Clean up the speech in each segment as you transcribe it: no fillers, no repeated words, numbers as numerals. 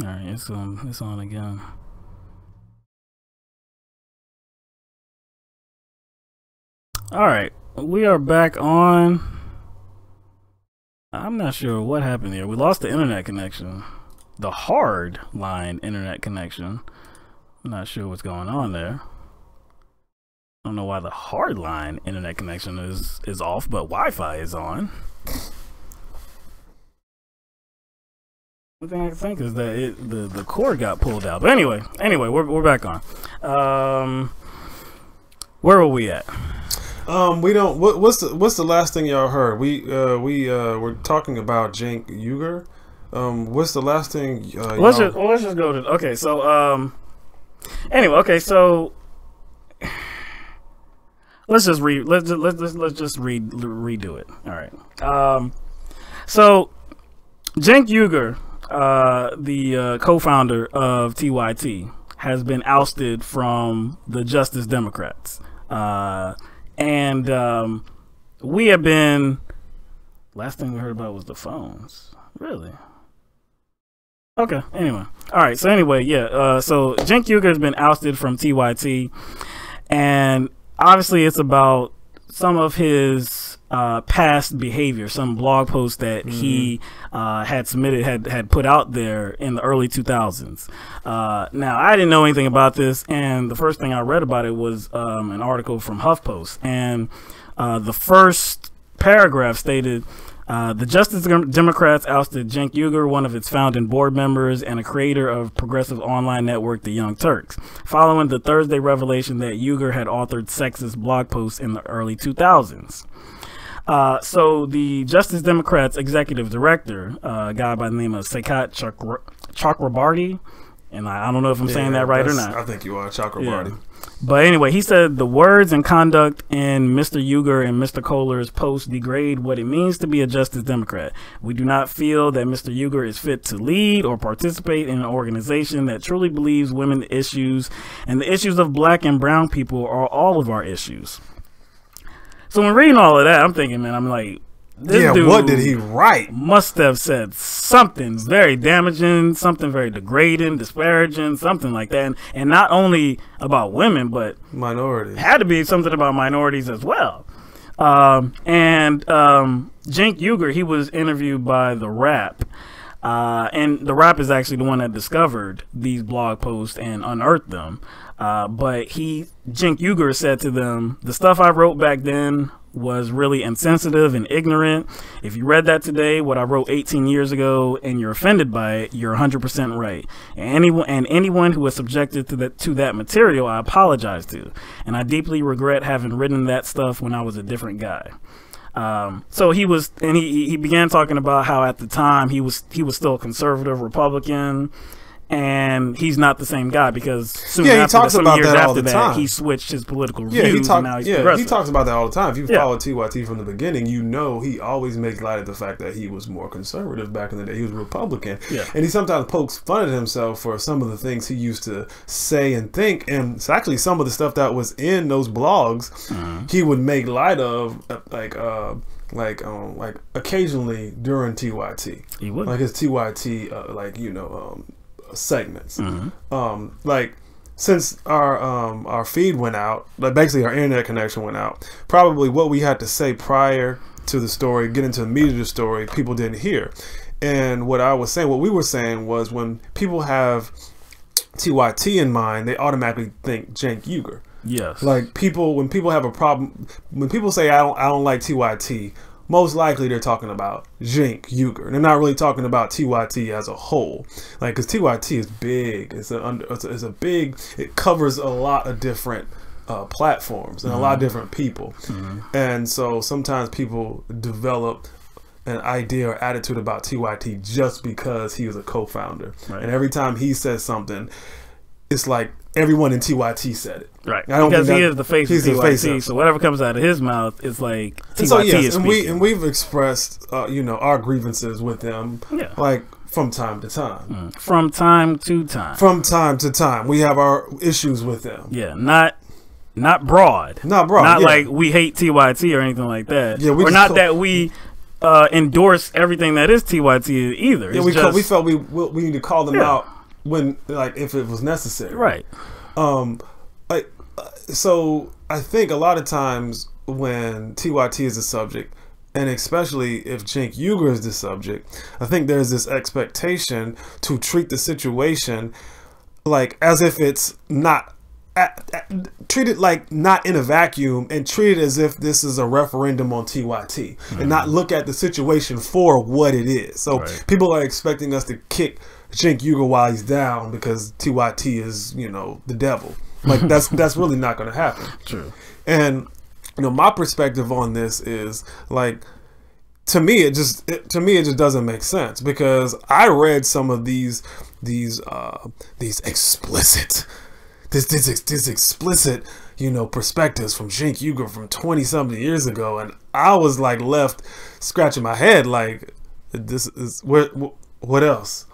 All right, it's on again. All right, we are back on. I'm not sure what happened here. We lost the internet connection, the hard line internet connection. I'm not sure what's going on there. I don't know why the hard line internet connection is off, but Wi-Fi is on. The thing I can think is that the cord got pulled out. But anyway, we're back on. Where were we at? We don't. What's the last thing y'all heard? We were talking about Cenk Ugyur. What's the last thing? Let's just go to. Okay, so anyway, okay, so let's just redo it. All right. So Cenk Ugyur, the co-founder of TYT, has been ousted from the Justice Democrats. And we have been. Last thing we heard about was the phones. Really? Okay. Anyway. All right. So anyway, yeah. So Cenk Ugyur has been ousted from TYT, and obviously it's about some of his past behavior, some blog posts that he had submitted, had put out there in the early 2000s. Now, I didn't know anything about this, and the first thing I read about it was an article from HuffPost, and the first paragraph stated, the Justice Democrats ousted Cenk Ugyur, one of its founding board members and a creator of progressive online network The Young Turks, following the Thursday revelation that Ugyur had authored sexist blog posts in the early 2000s. So the Justice Democrats executive director, a guy by the name of Cenk Chakrabarty, and I don't know if I'm saying that right or not. I think you are, Chakrabarty. Yeah. But anyway, he said the words and conduct in Mr. Ugyur and Mr. Kohler's post degrade what it means to be a Justice Democrat. We do not feel that Mr. Ugyur is fit to lead or participate in an organization that truly believes women's issues and the issues of black and brown people are all of our issues. So when reading all of that, I'm thinking, man, I'm like, this dude what did he write? Must have said something very damaging, something very degrading, disparaging, something like that. And not only about women, but minorities. Had to be something about minorities as well. Cenk Ugyur, he was interviewed by The Wrap. And The Wrap is actually the one that discovered these blog posts and unearthed them. But Cenk Ugyur said to them, the stuff I wrote back then was really insensitive and ignorant. If you read that today, what I wrote 18 years ago, and you're offended by it, you're 100% right. And anyone who was subjected to that material, I apologize to. And I deeply regret having written that stuff when I was a different guy. So he began talking about how at the time he was still a conservative Republican, and he's not the same guy because some years after that he switched his political views and now he's progressive. He talks about that all the time. If you follow TYT from the beginning, you know he always makes light of the fact that he was more conservative back in the day. He was a Republican, and he sometimes pokes fun at himself for some of the things he used to say and think, and it's actually some of the stuff that was in those blogs he would make light of, like occasionally during TYT. He would, like his TYT segments. Like since our feed went out, like basically our internet connection went out, probably what we had to say prior to the story, get into the meat of the story, people didn't hear. And what we were saying was, when people have TYT in mind, they automatically think Cenk Ugyur. Yes. Like when people have a problem, when people say I don't like TYT, most likely they're talking about Cenk Ugyur. They're not really talking about TYT as a whole, like, because TYT is big. It covers a lot of different platforms and a lot of different people, and so sometimes people develop an idea or attitude about TYT just because he was a co-founder, and every time he says something, it's like everyone in TYT said it. Right. Because he is the face of TYT, so whatever comes out of his mouth is like TYT is speaking. And we've expressed our grievances with them, like from time to time. From time to time. From time to time. We have our issues with them. Yeah, not broad. Not broad. Not like we hate TYT or anything like that. Yeah, or not that we endorse everything that is TYT either. Yeah, we felt we need to call them out when, like, if it was necessary. Right. So I think a lot of times when TYT is the subject, and especially if Cenk Uygur is the subject, I think there's this expectation to treat the situation like as if it's not treat it like not in a vacuum, and treat it as if this is a referendum on TYT, and not look at the situation for what it is. So people are expecting us to kick Cenk Uygur while he's down because TYT is, you know, the devil. Like that's really not going to happen. True. And you know, my perspective on this is like, to me it just doesn't make sense, because I read some of these explicit this explicit, you know, perspectives from Cenk Uygur from 20-something years ago, and I was like left scratching my head like, this is what else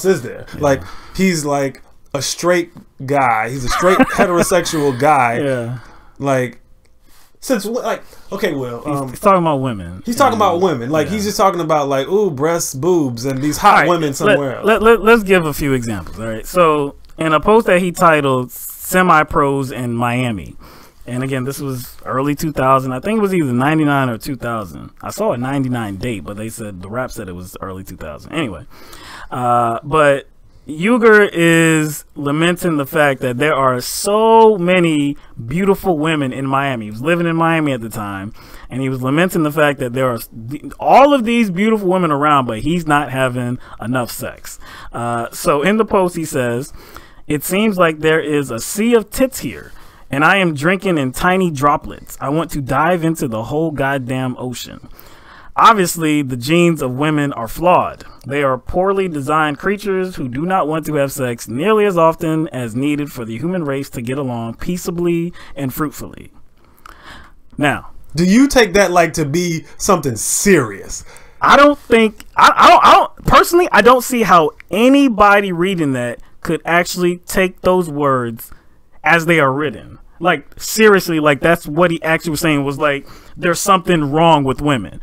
is there? Yeah. Like, he's like a straight guy, he's a straight heterosexual guy. Yeah. Like, since, like, okay, well, he's talking about women. He's talking about women. Like, he's just talking about, like, ooh, breasts, boobs, and these hot women somewhere else. Let's give a few examples. All right. So, in a post that he titled "Semi-Pros in Miami," and again, this was early 2000. I think it was either 99 or 2000. I saw a 99 date, but they said, the rap said it was early 2000. Anyway, but Uygur is lamenting the fact that there are so many beautiful women in Miami. He was living in Miami at the time, and he was lamenting the fact that there are all of these beautiful women around, but he's not having enough sex. So in the post, he says, "It seems like there is a sea of tits here, and I am drinking in tiny droplets. I want to dive into the whole goddamn ocean. Obviously, the genes of women are flawed. They are poorly designed creatures who do not want to have sex nearly as often as needed for the human race to get along peaceably and fruitfully." Now, do you take that like to be something serious? I don't think, I don't personally, I don't see how anybody reading that could actually take those words as they are written. Like, seriously, like, that's what he actually was saying, was like, there's something wrong with women.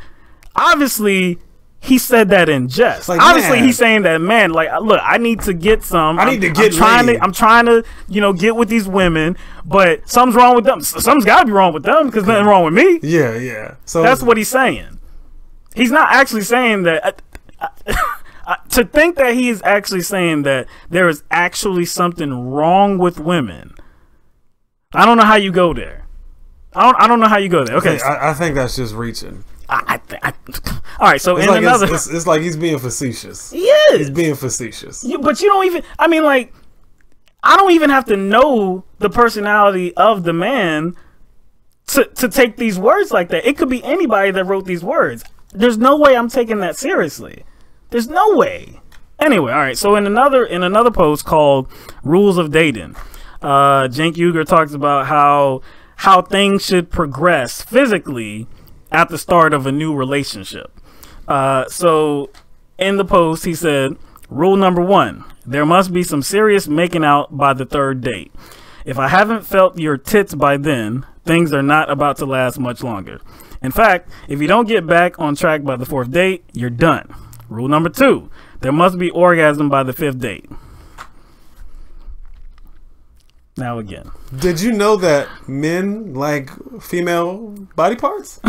Obviously, he said that in jest. Like, obviously, he's saying that, man, like, look, I need to get some. I'm trying to, you know, get with these women, but something's wrong with them. Something's got to be wrong with them, because nothing wrong with me. Yeah, yeah. So that's what he's saying. He's not actually saying that. To think that he is actually saying that there is actually something wrong with women, I don't know how you go there. I don't know how you go there. Okay, I think that's just reaching. All right, so it's like he's being facetious. He is. He's being facetious. But you don't even, I mean, like, I don't even have to know the personality of the man to take these words like that. It could be anybody that wrote these words. There's no way I'm taking that seriously. There's no way. Anyway, all right, so in another post called "Rules of Dating," Cenk Uygur talks about how things should progress physically at the start of a new relationship. So in the post, he said, "Rule number 1, there must be some serious making out by the 3rd date. If I haven't felt your tits by then, things are not about to last much longer. In fact, if you don't get back on track by the 4th date, you're done. Rule number 2, there must be orgasm by the 5th date." Now again, did you know that men like female body parts?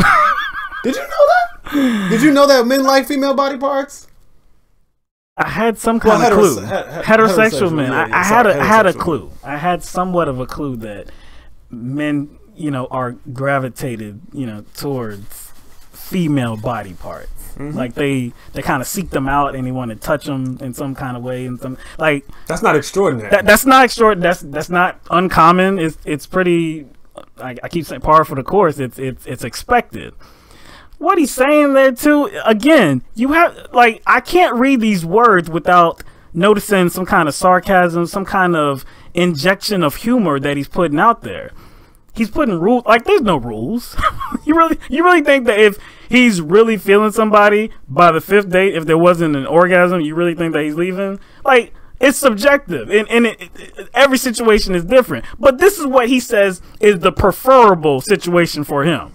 Did you know that? Did you know that men like female body parts? I had some kind of clue. Heterosexual men. Yeah, I had a clue. I had somewhat of a clue that men, you know, are gravitated, you know, towards female body parts. Mm-hmm. Like they kind of seek them out and they want to touch them in some kind of way, and some, like, that's not extraordinary. That's not extraordinary. That's not uncommon. It's pretty. I keep saying par for the course. It's expected. What he's saying there too, again, you have, like, I can't read these words without noticing some kind of sarcasm, some kind of injection of humor that he's putting out there. He's putting rules, like, there's no rules. You really think that if he's really feeling somebody by the 5th date, if there wasn't an orgasm, you really think that he's leaving? Like, it's subjective, and every situation is different. But this is what he says is the preferable situation for him.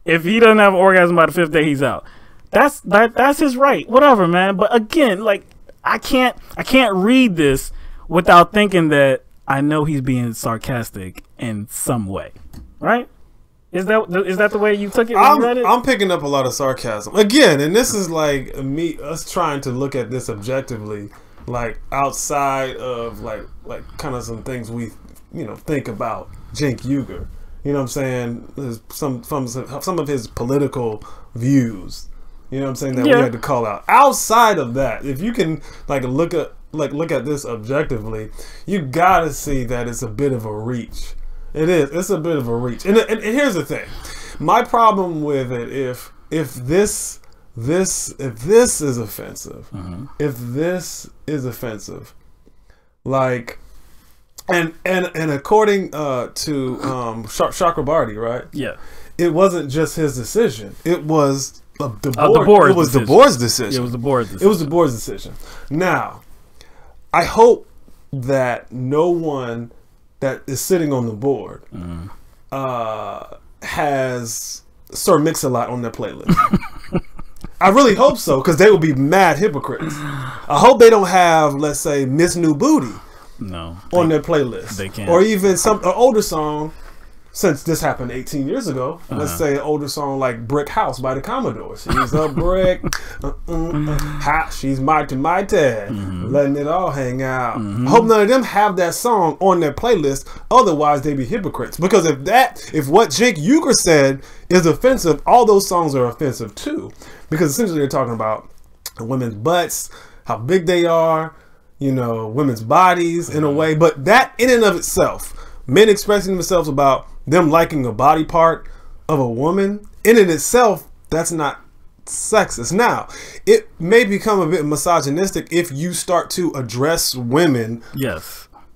If he doesn't have an orgasm by the 5th day, he's out. that's his right, whatever, man. But again, like I can't read this without thinking that I know he's being sarcastic in some way, right? Is that the way you took it when you read it? I'm picking up a lot of sarcasm again, and this is like us trying to look at this objectively, like outside of like kind of some things we think about Cenk Uygur. You know what I'm saying? Some of his political views. You know what I'm saying, that we had to call out. Outside of that, if you can look at this objectively, you gotta see that it's a bit of a reach. It is. It's a bit of a reach. And here's the thing. My problem with it, if this is offensive, if this is offensive, like, and according to Chakrabarti, right? Yeah. It wasn't just his decision. It was the board's decision. Yeah, it was the board's decision. It was the board's decision. Now, I hope that no one that is sitting on the board has Sir Mix-a-Lot on their playlist. I really hope so, because they would be mad hypocrites. I hope they don't have, let's say, Miss New Booty on their playlist. They can't. Or even an older song, since this happened 18 years ago, let's say an older song like Brick House by the Commodores. She's a brick, hot, she's mighty, letting it all hang out. I hope none of them have that song on their playlist, otherwise they be hypocrites. Because if what Cenk Uygur said is offensive, all those songs are offensive too. Because essentially they're talking about women's butts, how big they are, women's bodies in a way. But that in and of itself, men expressing themselves about them liking a body part of a woman, in and itself, that's not sexist. Now, it may become a bit misogynistic if you start to address women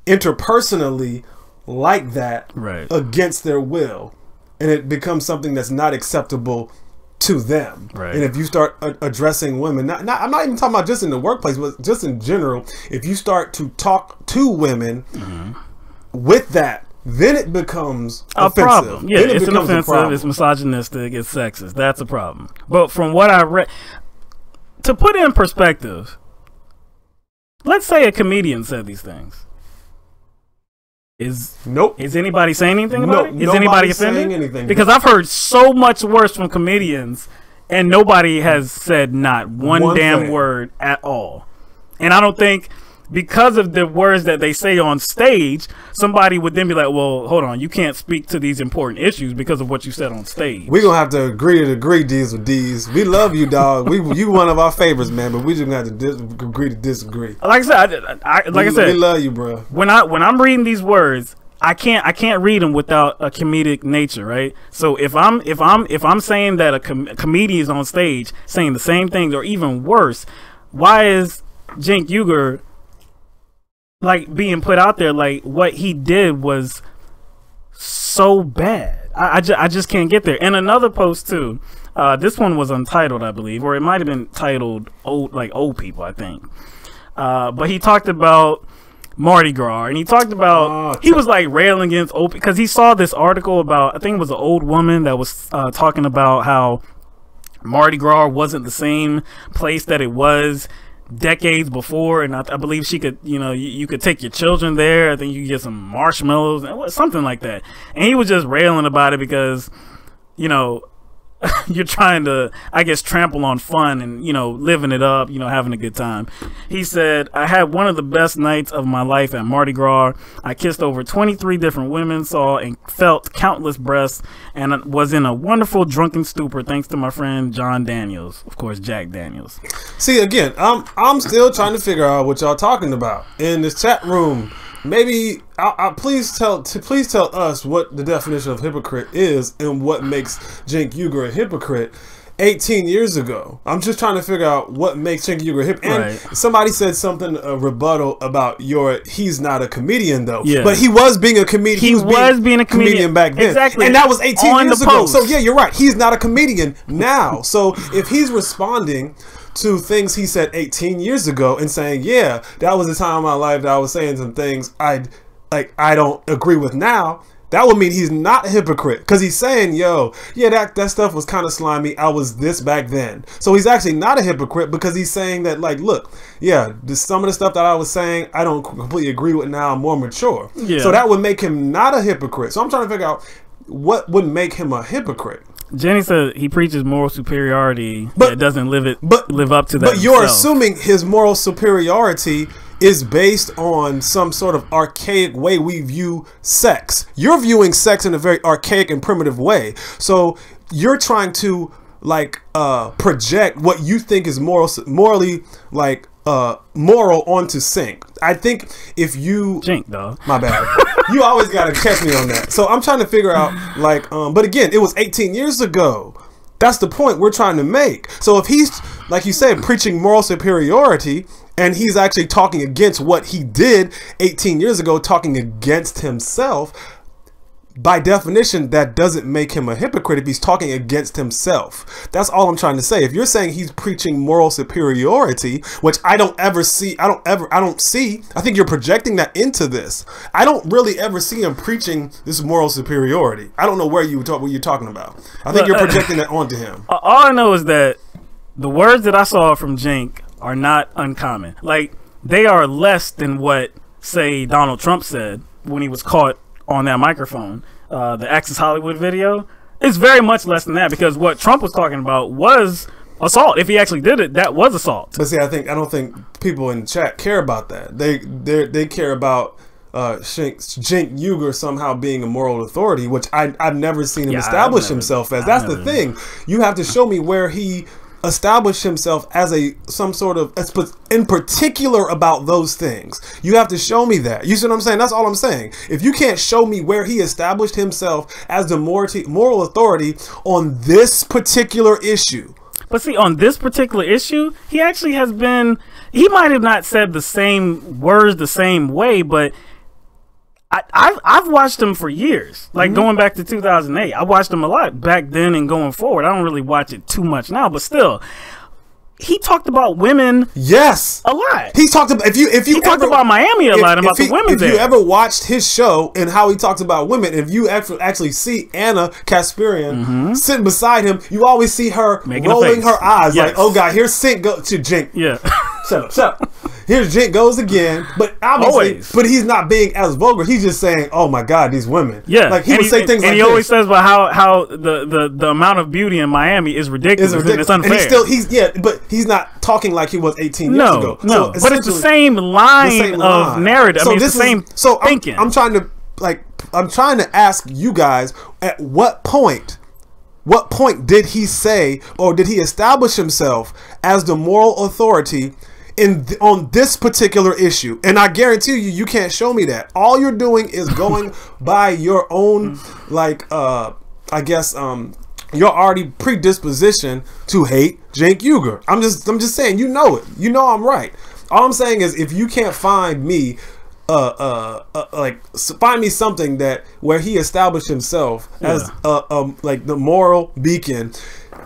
interpersonally like that, against their will, and it becomes something that's not acceptable to them. And if you start addressing women, I'm not even talking about just in the workplace, but just in general, if you start to talk to women with that, then it becomes a offensive. Problem. Yeah, it's an offensive, it's misogynistic, it's sexist. That's a problem. But from what I read, to put it in perspective, let's say a comedian said these things. Is anybody saying anything about it? Is anybody offended? Anything. Because I've heard so much worse from comedians, and nobody has said not one damn word at all. And I don't think, because of the words that they say on stage, somebody would then be like, well, hold on, you can't speak to these important issues because of what you said on stage. We're going to have to agree, D's with D's. We love you, dog. You one of our favorites, man, but we just going to have to agree to disagree. Like I said, we love you, bro. When I'm reading these words, I can't read them without a comedic nature, right? So if I'm saying that a comedian is on stage saying the same things or even worse, why is Cenk Uygur being put out there like what he did was so bad? I just can't get there. And another post too, this one was untitled, I believe, or it might have been titled old people, I think. But he talked about Mardi Gras, and he talked about he was railing against old, because he saw this article about, I think it was an old woman that was talking about how Mardi Gras wasn't the same place that it was decades before, and I believe she could, you could take your children there. I think you could get some marshmallows and something like that. And he was just railing about it because, you're trying to, I guess, trample on fun and, living it up, having a good time. He said, I had one of the best nights of my life at Mardi Gras. I kissed over 23 different women, saw and felt countless breasts, and was in a wonderful drunken stupor thanks to my friend John Daniels, of course, Jack Daniels. See, again, I'm still trying to figure out what y'all talking about in this chat room. Maybe please tell us what the definition of hypocrite is and what makes Cenk Uygur a hypocrite 18 years ago. I'm just trying to figure out what makes Cenk Uygur a hypocrite. And somebody said something, a rebuttal about he's not a comedian though. Yeah. But he was being a comedian. He was being a comedian back then. Exactly. And that was 18 years ago. So yeah, you're right. He's not a comedian now. So if he's responding to things he said 18 years ago and saying, yeah, that was a time in my life that I was saying some things I don't agree with now, That would mean he's not a hypocrite, because he's saying, yo, yeah, that stuff was kind of slimy. I was this back then. So he's actually not a hypocrite, because he's saying that, like, look, yeah, some of the stuff that I was saying, I don't completely agree with now. I'm more mature. Yeah. So that would make him not a hypocrite. So I'm trying to figure out what would make him a hypocrite. Jenny said he preaches moral superiority, but doesn't live up to that. But you're assuming his moral superiority is based on some sort of archaic way we view sex. You're viewing sex in a very archaic and primitive way. So you're trying to like project what you think is morally like moral onto Cenk. I think if you Cenk, though. My bad. You always gotta catch me on that. So I'm trying to figure out like but again, it was 18 years ago. That's the point we're trying to make. So if he's, like you said, preaching moral superiority, and he's actually talking against what he did 18 years ago, talking against himself, by definition, that doesn't make him a hypocrite if he's talking against himself. That's all I'm trying to say. If you're saying he's preaching moral superiority, which I don't ever see, I think you're projecting that into this. I don't really ever see him preaching this moral superiority. I don't know what you're talking about. I think you're projecting that onto him. All I know is that the words that I saw from Cenk are not uncommon. Like, they are less than what, say, Donald Trump said when he was caught on that microphone. The Access Hollywood video is very much less than that, because what Trump was talking about was assault. If he actually did it, that was assault. But see, I don't think people in the chat care about that. They care about Cenk Uygur somehow being a moral authority, which I've never seen him establish himself as. That's the thing. You have to show me where he established himself as some sort of, in particular about those things. You have to show me that. You see what I'm saying? That's all I'm saying. If you can't show me where he established himself as the moral authority on this particular issue. But see, on this particular issue, he actually has been, he might have not said the same words the same way, but I've watched him for years, like going back to 2008. I watched him a lot back then and going forward. I don't really watch it too much now, but still, he talked about women. Yes, a lot. He talked about he talked about Miami a lot, about the women there. If you ever watched his show and how he talks about women, if you actually see Anna Kasparian sitting beside him, you always see her rolling her eyes like, "Oh God, here's Cenk go to Cenk." Yeah, shut up. Here's Cenk goes again, but obviously, but he's not being as vulgar. He's just saying, "Oh my God, these women." Yeah, like he would say things like and he always says about how the amount of beauty in Miami is ridiculous. And it's unfair. And but he's not talking like he was 18 years ago. No, but it's the same line of narrative. So I mean, it's the same thinking. I'm trying to ask you guys, at what point did he say, or did he establish himself as the moral authority on this particular issue? And I guarantee you can't show me that. All you're doing is going by your own, like, I guess, your already predisposition to hate Cenk Uygur. I'm just saying, you know it. You know I'm right. All I'm saying is, if you can't find me, find me something where he established himself as like the moral beacon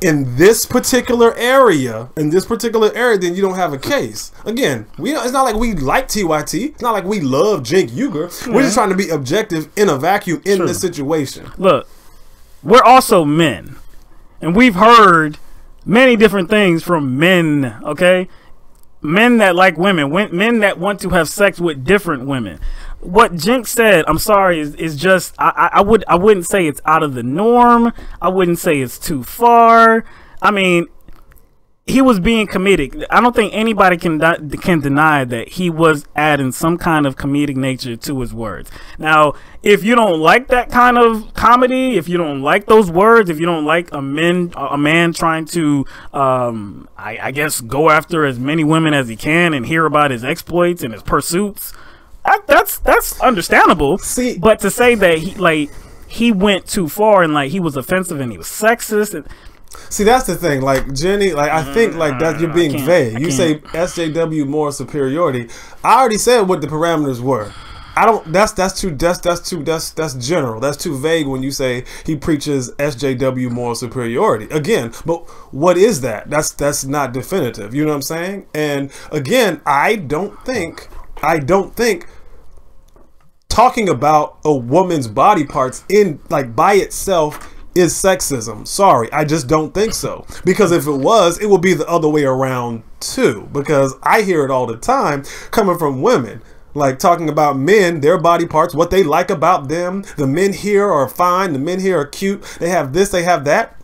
in this particular area, then you don't have a case. Again, it's not like we like TYT. It's not like we love Cenk Uygur. We're just trying to be objective in a vacuum in this situation. Look, we're also men, and we've heard many different things from men, okay? Men that like women, men that want to have sex with different women. What Cenk said, I'm sorry, is just, I wouldn't say it's out of the norm. I wouldn't say it's too far. I mean, he was being comedic. I don't think anybody can deny that he was adding some kind of comedic nature to his words. Now, if you don't like that kind of comedy, if you don't like those words, if you don't like a man trying to, I guess, go after as many women as he can and hear about his exploits and his pursuits, that's understandable. See, but to say that he went too far and like he was offensive and he was sexist and. See, that's the thing. Like, Jenny, like, I think like that you're being vague. You say SJW moral superiority. I already said what the parameters were. I don't. That's general. That's too vague when you say he preaches SJW moral superiority. Again, but what is that? That's not definitive. You know what I'm saying? And again, I don't think talking about a woman's body parts in like by itself is sexism. Sorry, I just don't think so. Because if it was, it would be the other way around too. Because I hear it all the time coming from women. Like talking about men, their body parts, what they like about them. The men here are fine. The men here are cute. They have this, they have that.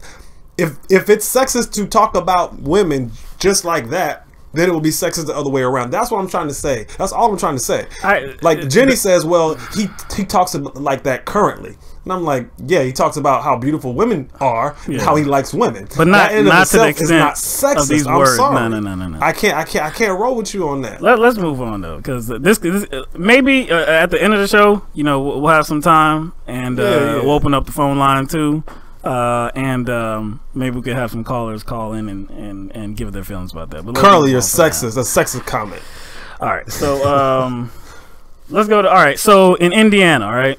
If it's sexist to talk about women just like that, then it will be sexist the other way around. That's what I'm trying to say. That's all I'm trying to say. Like Jenny says, well, he talks like that currently. And I'm like, yeah, he talks about how beautiful women are and how he likes women. But not to the extent not sexist. Of these I'm words. sorry. No. I can't roll with you on that. Let's move on though, because this maybe at the end of the show, you know, we'll have some time and we'll open up the phone line too. And maybe we could have some callers call in and give their feelings about that. But Carly, you're sexist. That's a sexist comment. All right, so let's go to. All right, so in Indiana, all right,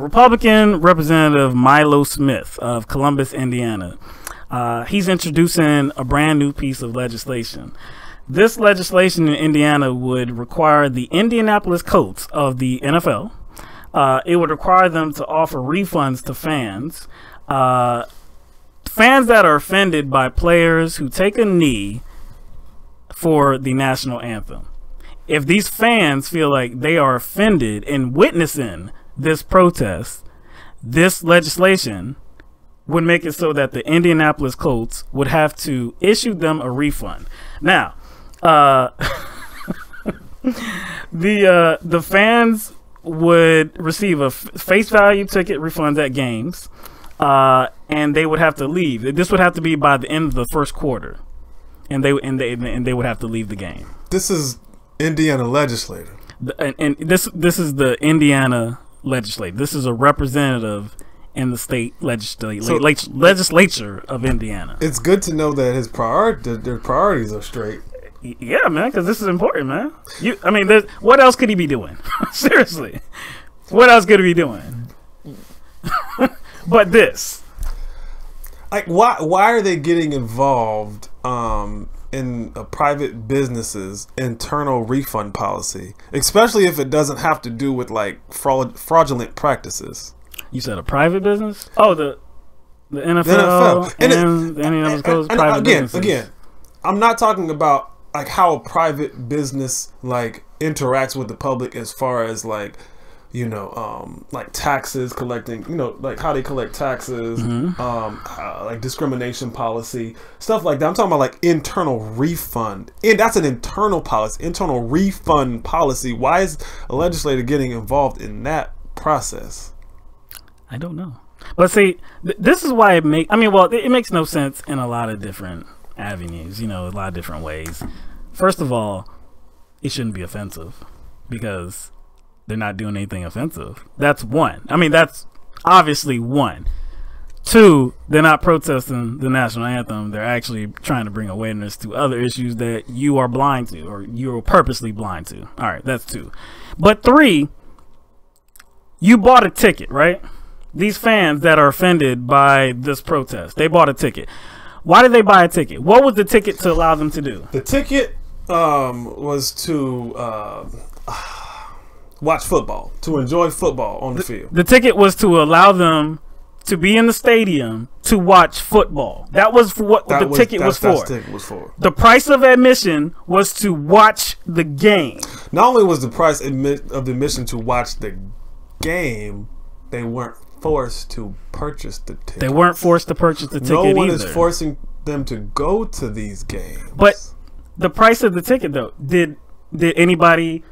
Republican Representative Milo Smith of Columbus, Indiana, he's introducing a brand new piece of legislation. This legislation in Indiana would require the Indianapolis Colts of the NFL. It would require them to offer refunds to fans. Fans that are offended by players who take a knee for the national anthem. If these fans feel like they are offended in witnessing this protest, this legislation would make it so that the Indianapolis Colts would have to issue them a refund. Now, the fans would receive a face value ticket refunds at games, and they would have to leave. This would have to be by the end of the first quarter, and they would have to leave the game. This is Indiana legislator, and this is the Indiana legislature. This is a representative in the state legislature of Indiana. It's good to know that their priorities are straight. Yeah, man, because this is important, man. What else could he be doing? Seriously, what else could he be doing? But this, like, why are they getting involved in a private business's internal refund policy, especially if it doesn't have to do with like fraudulent practices? You said a private business? Oh, the NFL, and the Indianapolis Colts private businesses. Again, I'm not talking about like how a private business like interacts with the public as far as like, you know, like taxes collecting, you know, like how they collect taxes, like discrimination policy, stuff like that. I'm talking about like internal refund, and that's an internal policy, internal refund policy. Why is a legislator getting involved in that process? I don't know. But see, this is why it makes no sense in a lot of different avenues, you know, a lot of different ways. First of all, it shouldn't be offensive because they're not doing anything offensive. That's one. I mean, that's obviously one. Two, they're not protesting the national anthem. They're actually trying to bring awareness to other issues that you are blind to, or you're purposely blind to. All right, that's two. But three, you bought a ticket, right? These fans that are offended by this protest, they bought a ticket. Why did they buy a ticket? What was the ticket to allow them to do? The ticket was to watch football, to enjoy football on the field. The ticket was to allow them to be in the stadium to watch football. That was what the ticket was for. The price of admission was to watch the game. Not only was the price of the admission to watch the game, they weren't forced to purchase the ticket. They weren't forced to purchase the ticket either. No one is forcing them to go to these games. But the price of the ticket, though, did anybody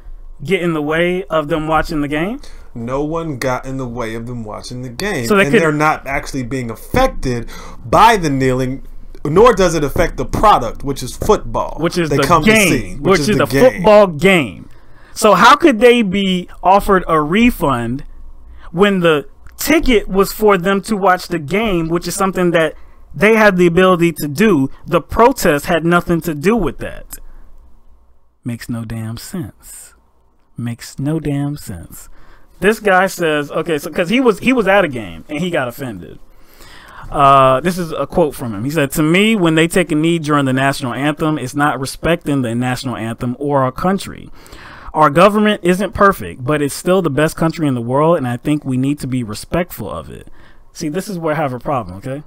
get in the way of them watching the game? No one got in the way of them watching the game. So they're not actually being affected by the kneeling, nor does it affect the product, which is football. Which is the game. Which is the football game. So how could they be offered a refund when the ticket was for them to watch the game, which is something that they had the ability to do? The protest had nothing to do with that. Makes no damn sense. Makes no damn sense. This guy says, okay, so because he was at a game and he got offended. This is a quote from him. He said, "To me, when they take a knee during the national anthem, it's not respecting the national anthem or our country. Our government isn't perfect, but it's still the best country in the world, and I think we need to be respectful of it. See, this is where I have a problem, okay?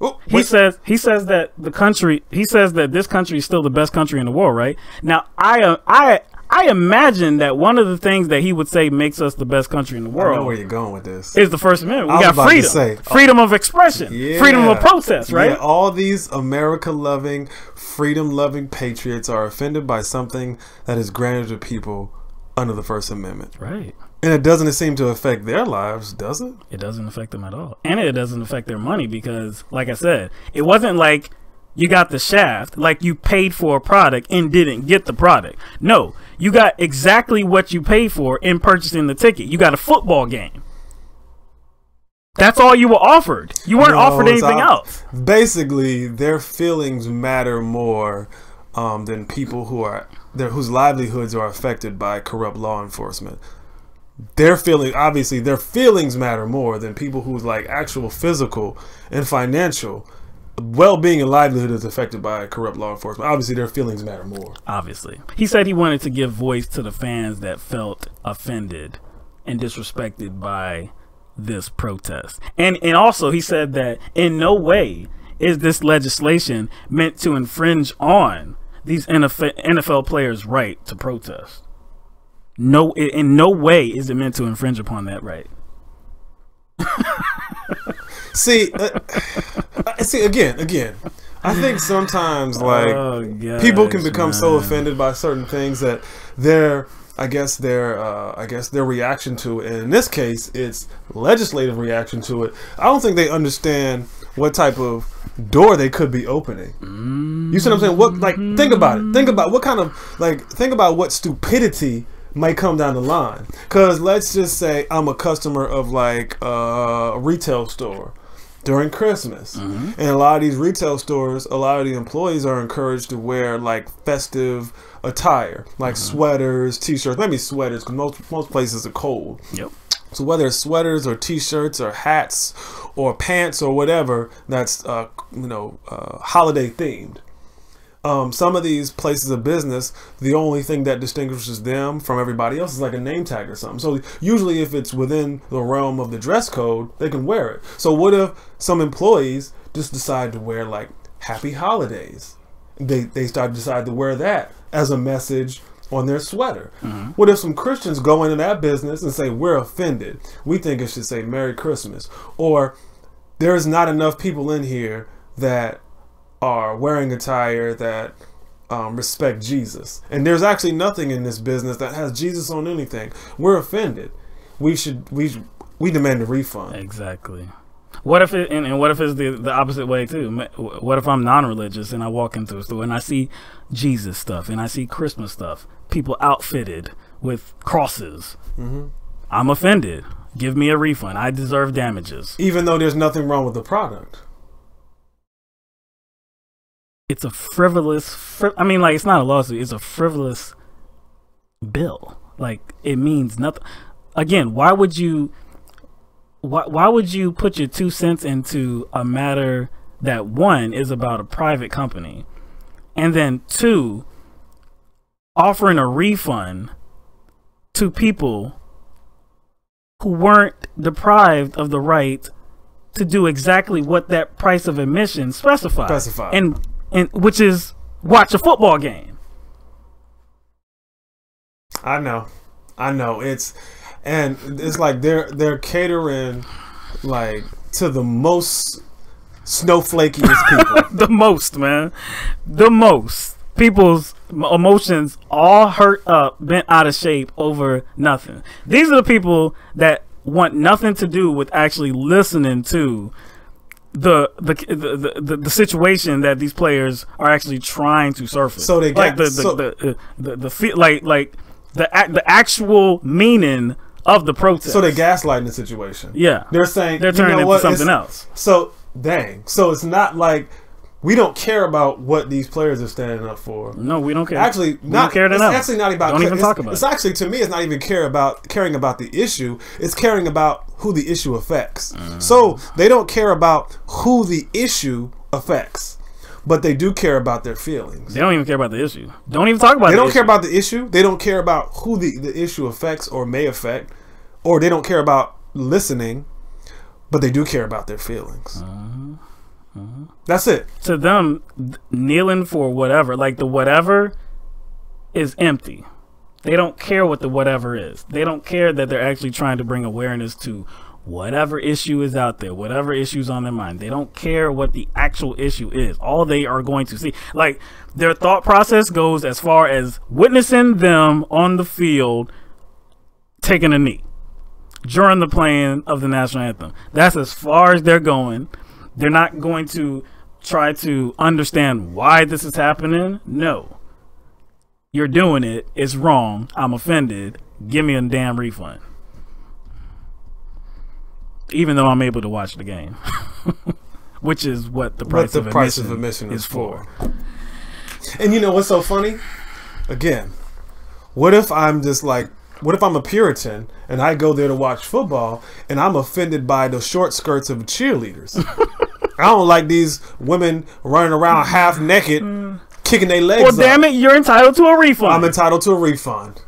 Oh, he says that this country is still the best country in the world, right? Now, I imagine that one of the things that he would say makes us the best country in the world. I know where you're going with this. Is the First Amendment. We got freedom. Freedom of expression. Yeah. Freedom of protest, right? Yeah, all these America-loving, freedom-loving patriots are offended by something that is granted to people under the First Amendment. Right. And it doesn't seem to affect their lives, does it? It doesn't affect them at all. And it doesn't affect their money because, like I said, it wasn't like you got the shaft, like you paid for a product and didn't get the product. No, you got exactly what you paid for in purchasing the ticket. You got a football game. That's all you were offered. You weren't offered anything else. Basically, their feelings matter more than people whose livelihoods are affected by corrupt law enforcement. Their feelings matter more than people whose like actual physical and financial well-being and livelihood is affected by corrupt law enforcement. Obviously, their feelings matter more. Obviously. He said he wanted to give voice to the fans that felt offended and disrespected by this protest. And also, he said that in no way is this legislation meant to infringe on these NFL players' right to protest. No, in no way is it meant to infringe upon that right. See, again. I think sometimes people can become so offended by certain things that their reaction to it, and in this case, it's legislative reaction to it. I don't think they understand what type of door they could be opening. You see what I'm saying? Think about it. Think about what stupidity might come down the line. Because let's just say I'm a customer of a retail store during Christmas. And a lot of these retail stores, a lot of the employees are encouraged to wear festive attire, sweaters, t-shirts, maybe sweaters, because most places are cold. Yep. So whether it's sweaters or t-shirts or hats or pants or whatever that's holiday themed. Some of these places of business, the only thing that distinguishes them from everybody else is like a name tag or something. So usually if it's within the realm of the dress code, they can wear it. So what if some employees just decide to wear happy holidays? They decide to wear that as a message on their sweater. What if some Christians go into that business and say, we're offended, we think it should say Merry Christmas, or there's not enough people in here that are wearing attire that respect Jesus, and there's actually nothing in this business that has Jesus on anything. We're offended. We demand a refund. Exactly. What if it and what if it's the opposite way too? What if I'm non-religious and I walk into a store and I see Jesus stuff and I see Christmas stuff, people outfitted with crosses? I'm offended. Give me a refund. I deserve damages. Even though there's nothing wrong with the product. It's a frivolous. It's not a lawsuit. It's a frivolous bill. It means nothing. Again, why would you put your 2 cents into a matter that, one, is about a private company, and then 2, offering a refund to people who weren't deprived of the right to do exactly what that price of admission specified. And which is watch a football game. I know. It's like they're catering to the most snowflakiest people. The most people's emotions all hurt up, bent out of shape over nothing. These are the people that want nothing to do with actually listening to the situation that these players are actually trying to surface. So they get the actual meaning of the protest. So they're gaslighting the situation. Yeah, they're saying they're turning it into something else. So it's not like we don't care about what these players are standing up for. No, we don't care. Actually, we don't care enough. It's actually not about. Don't even talk about it. It's actually, to me, it's not even caring about the issue. It's caring about who the issue affects. So they don't care about who the issue affects. but they do care about their feelings. They don't even care about the issue. Don't even talk about. They don't care about the issue. They don't care about who the issue affects or may affect, or they don't care about listening, but they do care about their feelings. That's it. To them, kneeling for whatever, like the whatever, is empty. They don't care what the whatever is. They don't care that they're actually trying to bring awareness to whatever issue is out there, whatever issue's on their mind. They don't care what the actual issue is. All they are going to see, like, their thought process goes as far as witnessing them on the field taking a knee during the playing of the national anthem. That's as far as they're going. They're not going to try to understand why this is happening. No. You're doing it. It's wrong. I'm offended. Give me a damn refund. Even though I'm able to watch the game. Which is what the price of admission is for. And you know what's so funny? Again, what if I'm just like, what if I'm a Puritan and I go there to watch football and I'm offended by the short skirts of cheerleaders? I don't like these women running around half naked, kicking their legs Well, damn it, you're entitled to a refund. I'm entitled to a refund.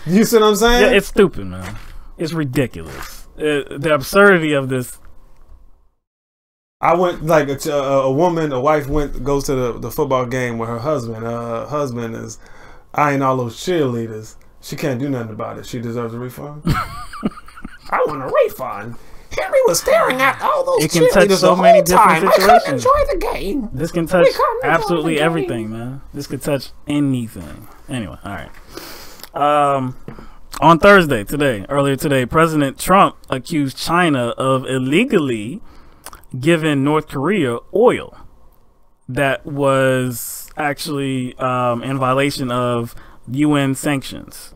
You see what I'm saying? Yeah, it's stupid, man. It's ridiculous. The absurdity of this. I went, like, a wife goes to the football game with her husband. Her husband is eyeing all those cheerleaders. She can't do nothing about it. She deserves a refund. I want a refund. Henry was staring at all those it can touch so many different situations. I couldn't enjoy the game. This can touch absolutely everything, man. This could touch anything. Anyway, all right. On Thursday, earlier today, President Trump accused China of illegally giving North Korea oil that was actually in violation of UN sanctions.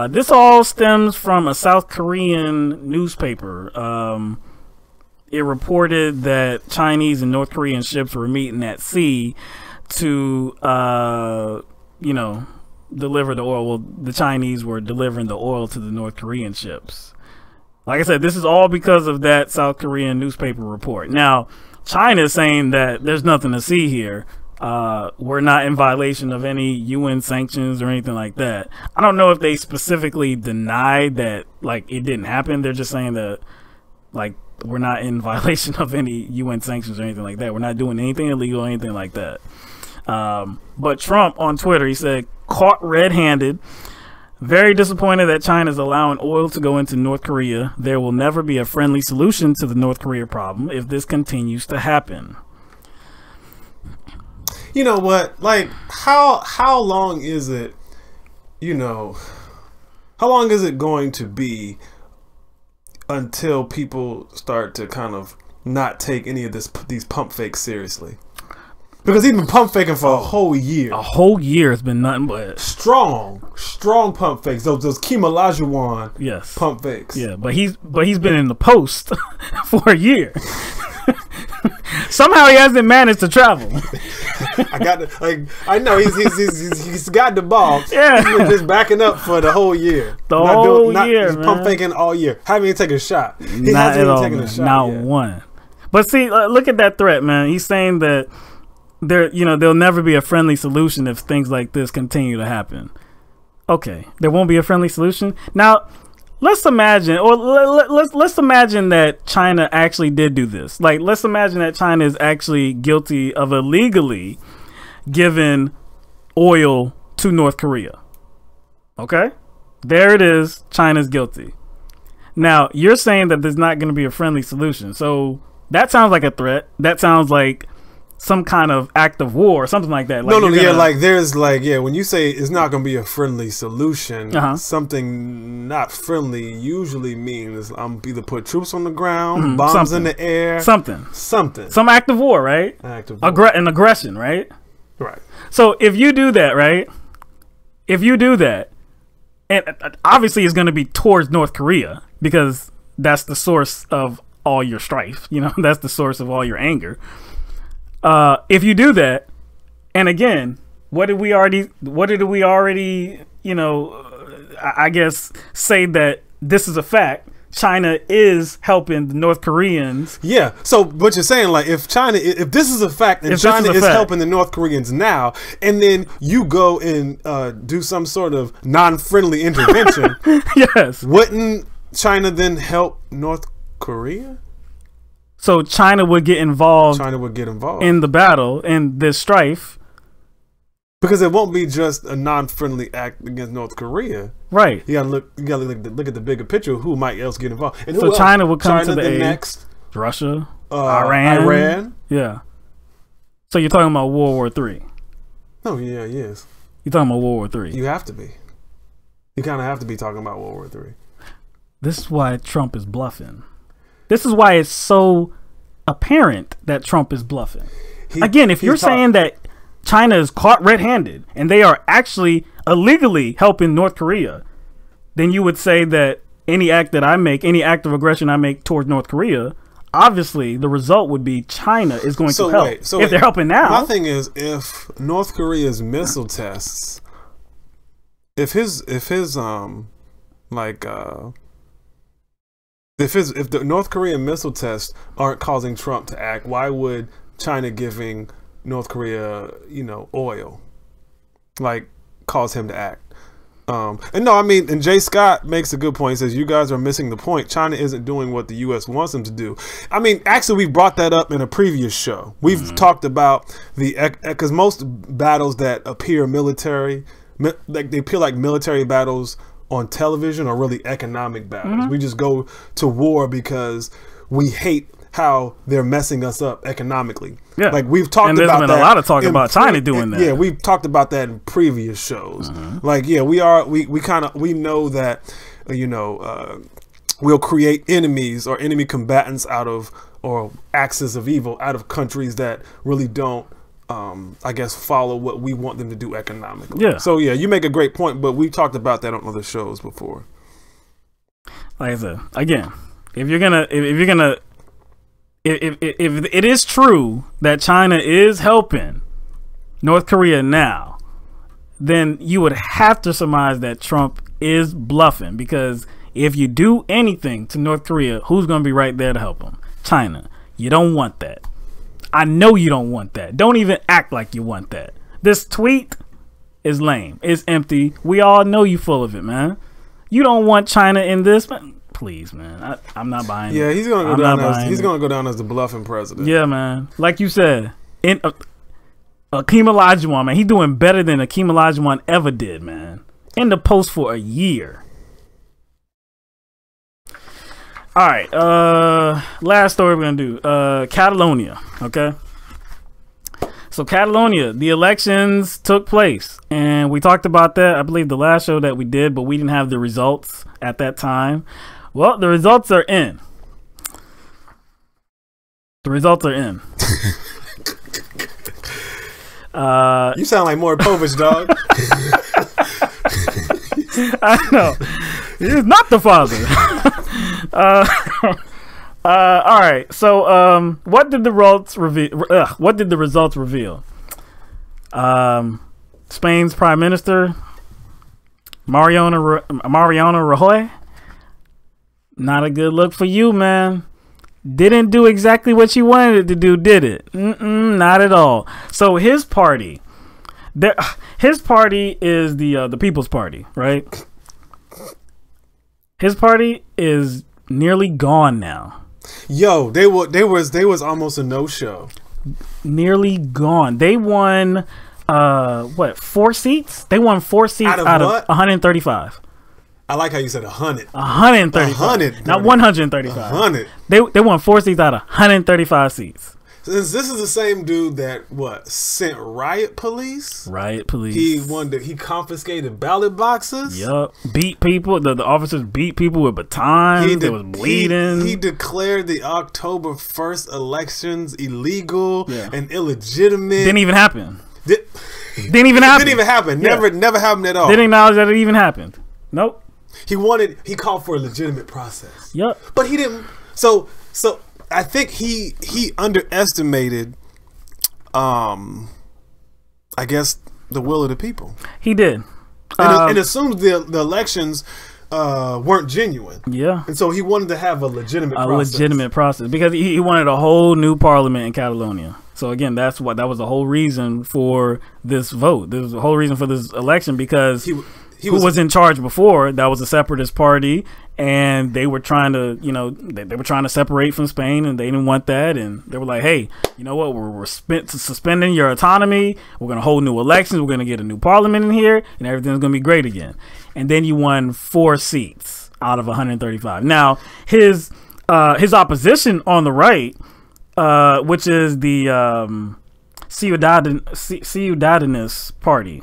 This all stems from a South Korean newspaper. It reported that Chinese and North Korean ships were meeting at sea to, deliver the oil. Well, the Chinese were delivering the oil to the North Korean ships. Like I said, this is all because of that South Korean newspaper report. Now, China is saying that there's nothing to see here. We're not in violation of any UN sanctions or anything like that. I don't know if they specifically denied that, like, it didn't happen. They're just saying that, like, we're not in violation of any UN sanctions or anything like that. We're not doing anything illegal or anything like that. But Trump on Twitter, he said, caught red-handed, very disappointed that China is allowing oil to go into North Korea. There will never be a friendly solution to the North Korea problem if this continues to happen. You know what? Like, how long is it, how long is it going to be until people start to kind of not take any of these pump fakes seriously? Because he's been pump faking for a whole year. A whole year has been nothing but strong pump fakes. Those Kim Olajuwon pump fakes. Yeah, but he's been in the post for a year. Somehow he hasn't managed to travel. I know he's got the ball. Yeah, he's been just backing up for the whole year. He's pump faking all year. Haven't even taken a shot. He not hasn't at all, taken a shot. Not yet. one. But see, look at that threat, man. He's saying that there'll never be a friendly solution if things like this continue to happen. Okay, there won't be a friendly solution. Now, let's imagine that China actually did do this. Like, let's imagine that China is actually guilty of illegally giving oil to North Korea. Okay, there it is. China's guilty. Now, you're saying that there's not going to be a friendly solution. So that sounds like a threat. That sounds like some kind of act of war or something like that. Like, when you say it's not going to be a friendly solution, something not friendly usually means I'm either put troops on the ground, bombs in the air, some act of war, right? An aggression, right? Right. So if you do that, right? And obviously it's going to be towards North Korea because that's the source of all your strife. That's the source of all your anger. If you do that, and again, what did we already, I guess, say that this is a fact. China is helping the North Koreans. Yeah. So what you're saying, like, if China, if this is a fact, and China is helping the North Koreans now, and then you go and do some sort of non-friendly intervention, yes, wouldn't China then help North Korea? So China would get involved. China would get involved in the battle, in this strife. Because it won't be just a non-friendly act against North Korea, right? You gotta look. You gotta look at the bigger picture. Who might else get involved? And so China would come to the aid. Next, Russia, Iran. Yeah. So you're talking about World War III? No, yeah, yes. You're talking about World War III. You have to be. You kind of have to be talking about World War III. This is why Trump is bluffing. This is why it's so apparent that Trump is bluffing. Again, if you're saying that China is caught red-handed and they are actually illegally helping North Korea, then you would say that any act that I make, any act of aggression I make towards North Korea, obviously the result would be China is going to help. If they're helping now. My thing is, if North Korea's missile tests, if the North Korean missile tests aren't causing Trump to act, why would China giving North Korea, oil, like, cause him to act? And no, I mean, and Jay Scott makes a good point. He says, you guys are missing the point. China isn't doing what the U.S. wants them to do. I mean, actually, we brought that up in a previous show. We've talked about because most battles that appear military, like they appear like military battles on television, are really economic battles. We just go to war because we hate how they're messing us up economically. Yeah, like we've talked about that. And there's been a lot of talk about China doing that. Yeah, we've talked about that in previous shows. Like, yeah, we know that, we'll create enemies or enemy combatants out of, or axis of evil out of countries that really don't, I guess, follow what we want them to do economically. Yeah. So yeah, you make a great point, but we've talked about that on other shows before. Like I said, again, if it is true that China is helping North Korea now, then you would have to surmise that Trump is bluffing, because if you do anything to North Korea, who's going to be right there to help them? China. You don't want that. I know you don't want that. Don't even act like you want that. This tweet is lame. It's empty. We all know you full of it, man. You don't want China in this, man. Please, man. I'm not buying it. Yeah, he's gonna go down as the bluffing president. Yeah, man. Like you said, Akeem Olajuwon, man, he's doing better than Akeem Olajuwon ever did, man. In the post for a year. All right. Last story we're gonna do. Catalonia. Okay. So Catalonia, the elections took place, and we talked about that, I believe, the last show that we did, but we didn't have the results at that time. Well, the results are in. You sound like more Povich, dog. I know. He's not the father. All right. So, what did the results reveal? Spain's Prime Minister, Mariano Rajoy. Not a good look for you, man. Didn't do exactly what you wanted it to do, did it? Not at all. So his party is the People's Party, right? His party is nearly gone now. Yo, they was almost a no-show. Nearly gone. They won 4 seats? They won 4 seats out of 135. I like how you said 100. 135. 100. Not 135. 100. They won 4 seats out of 135 seats. Since this is the same dude that sent riot police. He confiscated ballot boxes. Yup. Beat people. The officers beat people with batons. It was bleeding. He declared the October 1st elections illegal and illegitimate. Didn't even happen. Didn't even happen. Never happened at all. Didn't acknowledge that it even happened. Nope. He called for a legitimate process. Yep. But he didn't. So I think he underestimated, I guess, the will of the people. He did. And assumed the elections weren't genuine. Yeah. And so he wanted to have a legitimate process. Because he wanted a whole new parliament in Catalonia. So again, that was the whole reason for this vote. There was the whole reason for this election, because who was in charge before? That was a separatist party, and they were trying to, they were trying to separate from Spain, and they didn't want that. And they were like, hey, you know what? We're suspending your autonomy. We're going to hold new elections. We're going to get a new parliament in here, and everything's going to be great again. And then you won 4 seats out of 135. Now, his opposition on the right, which is the Ciudadanos Party.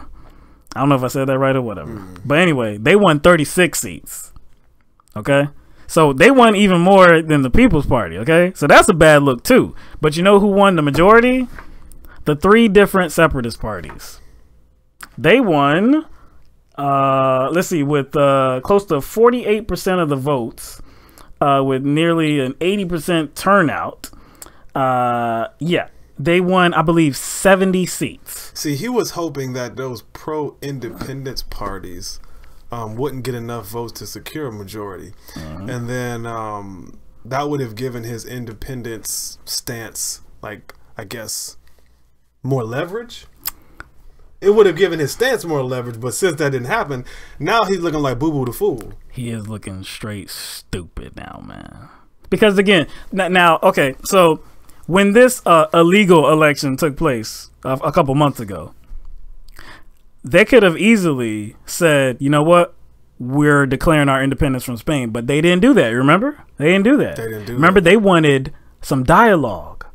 I don't know if I said that right or whatever. But anyway, they won 36 seats. Okay? So they won even more than the People's Party. Okay? So that's a bad look too. But you know who won the majority? The 3 different separatist parties. They won, let's see, with close to 48% of the votes, with nearly an 80% turnout. Yeah. They won, I believe, 70 seats. See, he was hoping that those pro-independence parties wouldn't get enough votes to secure a majority. And then that would have given his independence stance, like, I guess, more leverage. It would have given his stance more leverage, but since that didn't happen, now he's looking like Boo Boo the Fool. He is looking straight stupid now, man. Because, again, now, okay, so when this illegal election took place a couple months ago, they could have easily said, you know what, we're declaring our independence from Spain, but they didn't do that. Remember? They didn't do that. Remember, they wanted some dialogue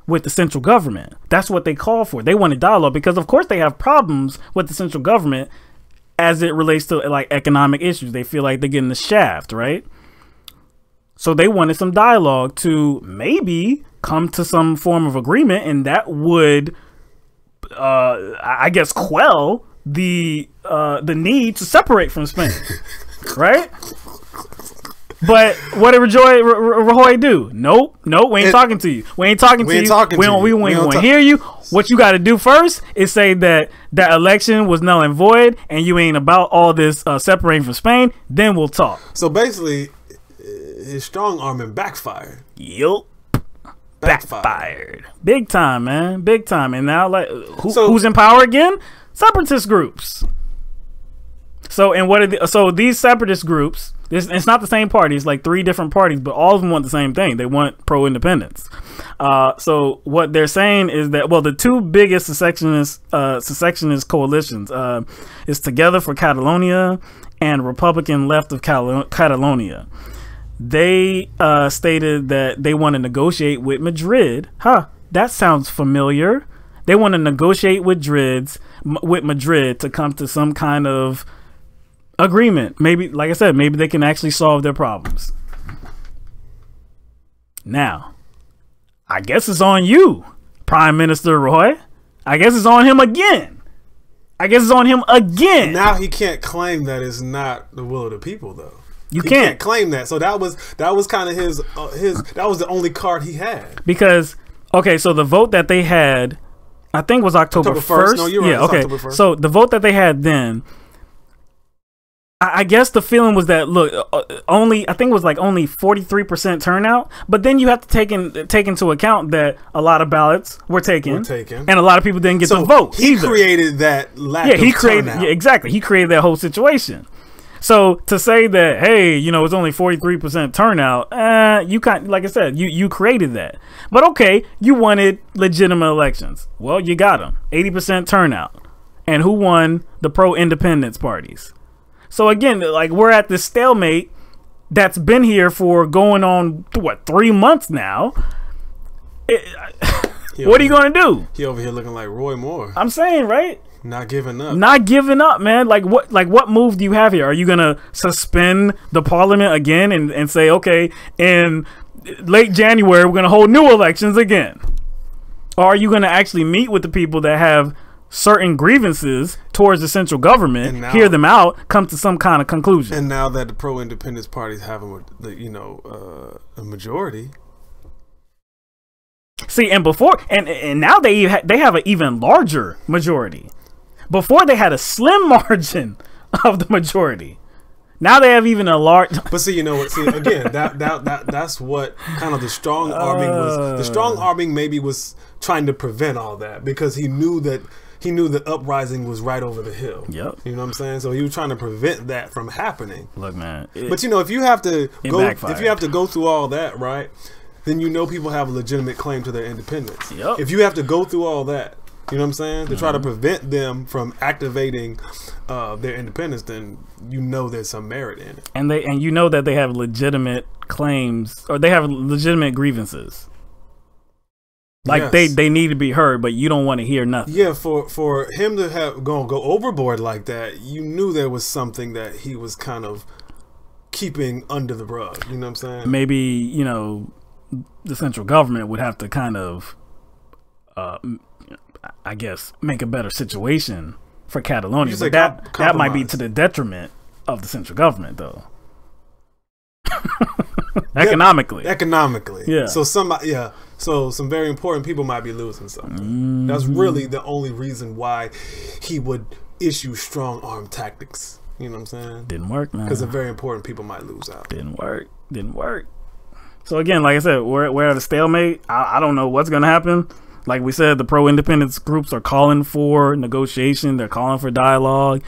with the central government. That's what they called for. They wanted dialogue because, of course, they have problems with the central government as it relates to like economic issues. They feel like they're getting the shaft, right? So they wanted some dialogue to maybe come to some form of agreement, and that would, I guess, quell the need to separate from Spain, right? But what did Rajoy do? Nope, we ain't talking to you. We ain't talking to you. We ain't going to hear you. What you got to do first is say that that election was null and void, and you ain't about all this separating from Spain. Then we'll talk. So basically, his strong arming backfired. Yup. Backfired. Big time, man. Big time. And now, like, who's in power again? Separatist groups. So, and what are so these separatist groups? It's not the same party. It's like 3 different parties, but all of them want the same thing. They want pro-independence. So what they're saying is that, well, the 2 biggest secessionist coalitions is Together for Catalonia and Republican Left of Catalonia. They stated that they want to negotiate with Madrid. That sounds familiar. They want to negotiate with Madrid to come to some kind of agreement. Maybe, like I said, maybe they can actually solve their problems. Now, I guess it's on you, Prime Minister Roy. I guess it's on him again. Now he can't claim that it's not the will of the people, though. He can't claim that. So that was kind of his that was the only card he had. Because, okay, so the vote that they had, I think was October 1st. No, you're right. Yeah, okay. October 1st. So the vote that they had then, I guess the feeling was that, look, I think it was like only 43% turnout, but then you have to take into account that a lot of ballots were taken, and a lot of people didn't get to vote. He created that lack of turnout. Yeah, exactly. He created that whole situation. So to say that, hey, it's only 43% turnout, you like I said, you created that. But okay, you wanted legitimate elections. Well, you got them. 80% turnout. And who won? The pro-independence parties. So again, like, we're at this stalemate that's been here for going on, 3 months now. What are you going to do? He over here looking like Roy Moore. I'm saying, right? Not giving up, man. Like what move do you have here? Are you gonna suspend the parliament again and say, okay, in late January we're gonna hold new elections again? Or are you gonna actually meet with the people that have certain grievances towards the central government, hear them out, come to some kind of conclusion? And now that the pro-independence parties have a majority. See, and before and now they have an even larger majority. Before they had a slim margin of the majority. Now they have even a large. But see, you know what? See, again, that's what kind of the strong arming was. The strong arming maybe was trying to prevent all that because he knew that uprising was right over the hill. Yep. You know what I'm saying? So he was trying to prevent that from happening. Look, man. But you know, if you have to backfired. go through all that, right? Then you know people have a legitimate claim to their independence. Yep. If you have to go through all that, you know what I'm saying, to try to prevent them from activating their independence, then you know there's some merit in it. And you know that they have legitimate claims or they have legitimate grievances. Like yes. they need to be heard, but you don't want to hear nothing. Yeah, for him to have go overboard like that, you knew there was something that he was kind of keeping under the rug. You know what I'm saying? Maybe, you know, the central government would have to kind of, I guess, make a better situation for Catalonia. But that might be to the detriment of the central government, though. Economically. Yeah. So some very important people might be losing something. That's really the only reason why he would issue strong arm tactics. You know what I'm saying? Didn't work, man. Because the very important people might lose out. Didn't work. So again, like I said, we're at a stalemate. I don't know what's going to happen. Like we said, the pro-independence groups are calling for negotiation. They're calling for dialogue.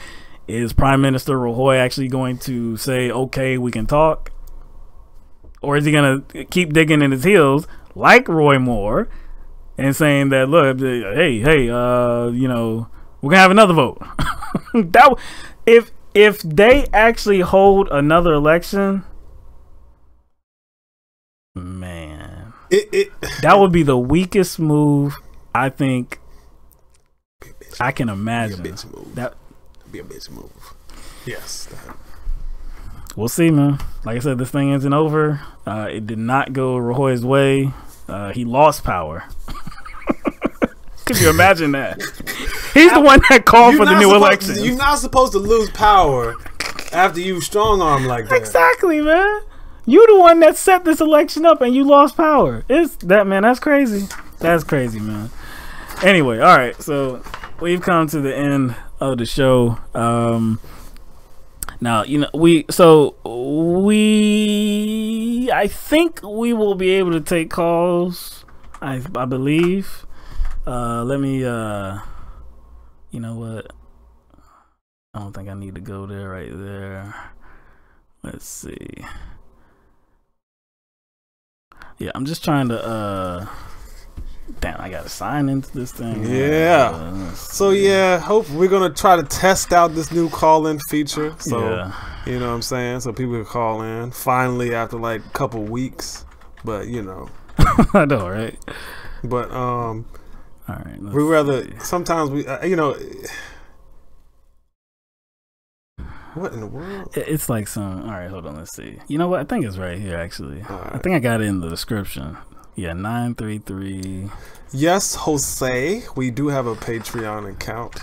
Is Prime Minister Rajoy actually going to say, okay, we can talk? Or is he going to keep digging in his heels like Roy Moore and saying that, look, hey, you know, we're going to have another vote. If they actually hold another election, man, that would be the weakest move I think I can imagine. Be a bitch move. That be a bitch move. Yes. We'll see, man. Like I said, this thing isn't over. It did not go Rajoy's way. He lost power. Could you imagine that? He's the one that called for the new election. You're not supposed to lose power after you strong arm like that. Exactly, man. You the one that set this election up and you lost power. That's crazy. That's crazy, man. Anyway, all right. So we've come to the end of the show. Now, you know, I think we will be able to take calls. I believe. Let me, you know what? I don't think I need to go there right there. Let's see. Yeah, I'm just trying to, damn, I gotta sign into this thing. Yeah. So yeah, hope we're gonna try to test out this new call-in feature. So you know what I'm saying? So people can call in finally after like a couple weeks. But you know. I know, right? But all right. We rather sometimes we you know. What in the world? It's like some. All right, hold on. Let's see. You know what? I think it's right here. Actually, right. I think I got it in the description. Yeah, 933. Yes, Jose. We do have a Patreon account.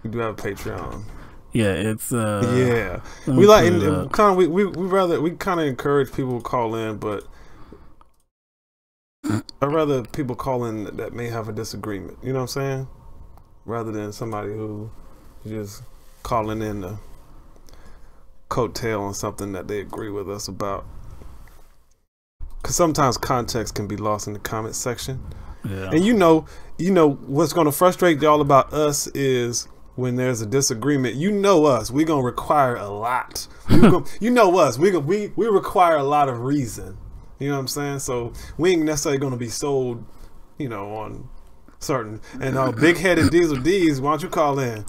We do have a Patreon. Yeah, it's yeah. We like we kind of encourage people to call in, but I'd rather people call in that may have a disagreement. You know what I'm saying? Rather than somebody who just calling in to coattail on something that they agree with us about. Because sometimes context can be lost in the comment section. Yeah. And you know what's going to frustrate y'all about us is when there's a disagreement. You know us, we're going to require a lot. You know us, we require a lot of reason. You know what I'm saying? So we ain't necessarily going to be sold, you know, on certain. And big-headed Diesel D's, why don't you call in?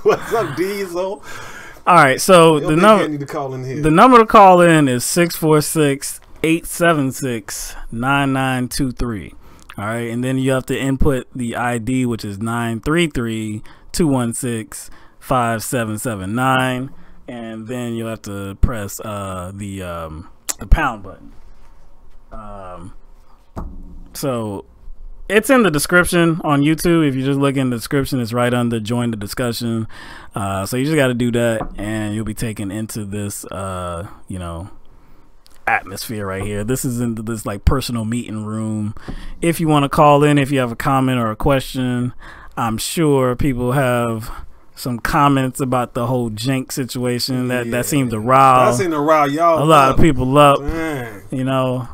What's up, Diesel? All right, so the number to call in is 646-876-9923. All right, and then you have to input the ID, which is 933-216-5779, and then you'll have to press the pound button. So it's in the description on YouTube. If you just look in the description, it's right under join the discussion. So you just got to do that and you'll be taken into this, you know, atmosphere right here. This is in this like personal meeting room. If you want to call in, if you have a comment or a question, I'm sure people have some comments about the whole Cenk situation that seemed to rile. That seemed to rile y'all. A lot of people up. Dang. You know,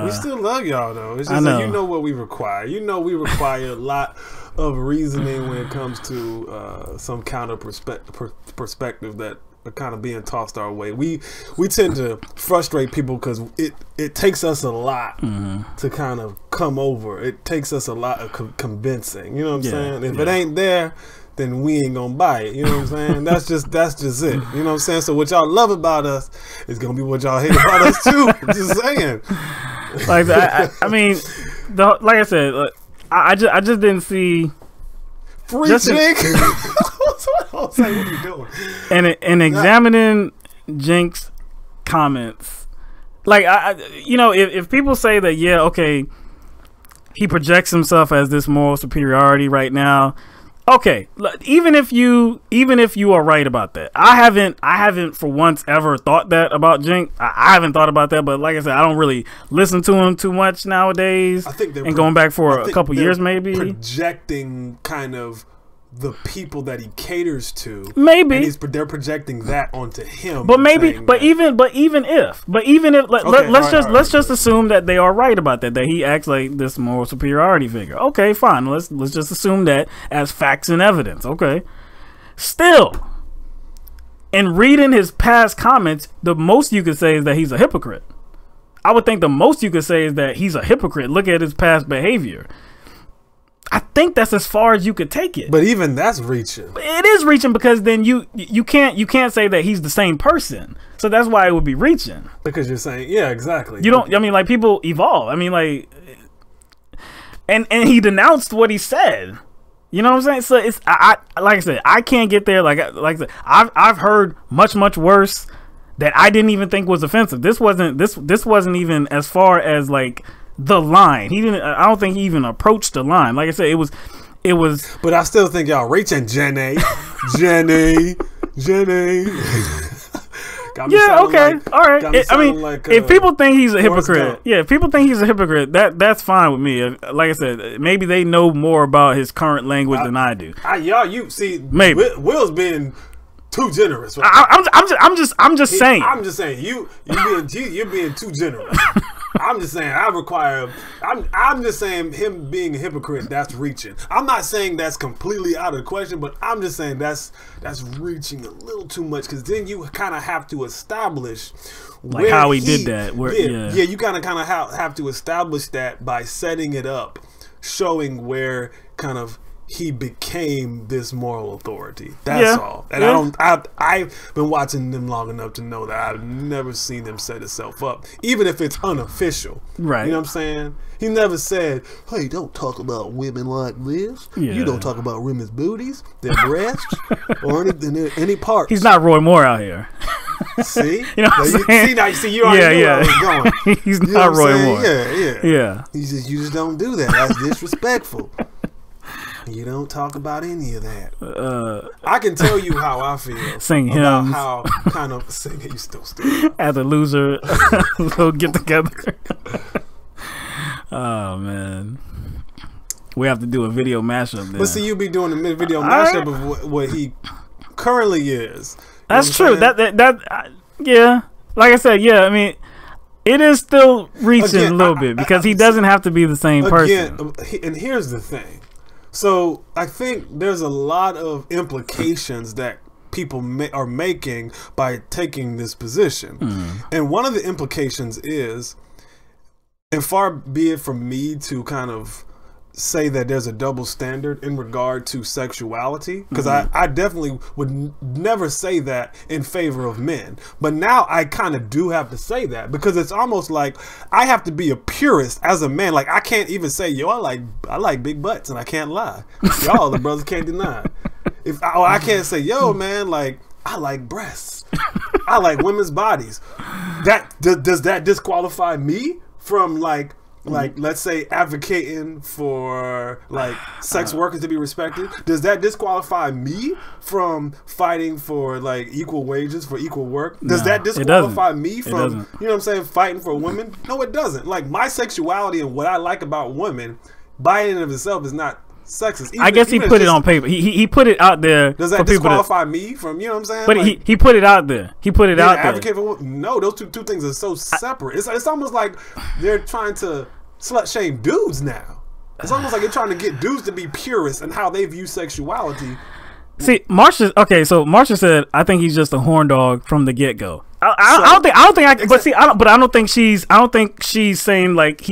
we still love y'all though. It's just that you know what we require. You know we require a lot of reasoning when it comes to some counter perspective that are kind of being tossed our way. We tend to frustrate people because it takes us a lot to kind of come over. It takes us a lot of convincing. You know what I'm saying? If it ain't there, then we ain't gonna buy it. You know what I'm saying? That's just it. You know what I'm saying? So what y'all love about us is gonna be what y'all hate about us too. I'm just saying. Like I mean, like I said, I just didn't see free Cenk. What are you doing? And examining Cenk's comments, like you know, if people say that, yeah, okay, he projects himself as this moral superiority right now. Okay, even if you are right about that, I haven't for once ever thought that about Cenk. I haven't thought about that, but like I said, I don't really listen to him too much nowadays. I think they're going back for a couple years, maybe projecting kind of the people that he caters to. Maybe and they're projecting that onto him. But maybe, but even if, let's just assume that they are right about that he acts like this moral superiority figure. Okay, fine. Let's just assume that as facts and evidence. Okay. Still, in reading his past comments, the most you could say is that he's a hypocrite. I would think the most you could say is that he's a hypocrite. Look at his past behavior. I think that's as far as you could take it. But even that's reaching. It is reaching because then you can't say that he's the same person. So that's why it would be reaching. Because you're saying, yeah, exactly. You don't. I mean, like, people evolve. I mean, like, and he denounced what he said. You know what I'm saying? So it's like I said, I can't get there. Like I said, I've heard much worse that I didn't even think was offensive. This wasn't even as far as like the line. He didn't. I don't think he even approached the line. Like I said, it was. But I still think y'all reaching, Jenny. Yeah. Okay. All right. I mean, if people think he's a hypocrite, if people think he's a hypocrite, that's fine with me. Like I said, maybe they know more about his current language than I do. You see, maybe Will's been too generous. Right? I'm just saying. I'm just saying you're being too generous. I'm just saying I'm just saying him being a hypocrite, that's reaching. I'm not saying that's completely out of the question, but I'm just saying that's reaching a little too much, because then you kind of have to establish like how he did that. You kind of have to establish that by setting it up, showing where kind of he became this moral authority. That's all. And I've been watching them long enough to know that I've never seen them set itself up, even if it's unofficial. Right. You know what I'm saying? He never said, "Hey, don't talk about women like this. Yeah. You don't talk about women's booties, their breasts, or any parts." He's not Roy Moore out here. See? You know what I'm saying? You already know where I was going. He's not Roy Moore. Yeah. You just don't do that. That's disrespectful. You don't talk about any of that. I can tell you how I feel. Sing about hymns. How kind of sing it. You still stupid. As a loser, we'll get together. Oh man, we have to do a video mashup then. But see, you be doing a video mashup of what he currently is. That's true. Yeah. Like I said, I mean, it is still reaching a little bit because he doesn't have to be the same person. And here's the thing. So I think there's a lot of implications that people are making by taking this position. And one of the implications is, and far be it from me to kind of say that there's a double standard in regard to sexuality, because I definitely would never say that in favor of men, but now I kind of do have to say that, because it's almost like I have to be a purist as a man. Like, I can't even say, yo, I like big butts, and I can't lie. Y'all the brothers can't deny it. I can't say, yo, man, like, I like breasts, I like women's bodies. Does that disqualify me from like let's say advocating for like sex workers to be respected? Does that disqualify me from fighting for like equal wages for equal work? Does that disqualify me from, you know what I'm saying, fighting for women? No, it doesn't. Like, my sexuality and what I like about women by and of itself is not sexist. I guess he put it on paper. He put it out there. Does that disqualify me from, you know what I'm saying? But like, he put it out there. He put it out there. Advocate for, no, those two things are so separate. It's almost like they're trying to slut shame dudes now. It's almost like they're trying to get dudes to be purists in how they view sexuality. See, Marsha said, I think he's just a horn dog from the get go. I don't think she's saying like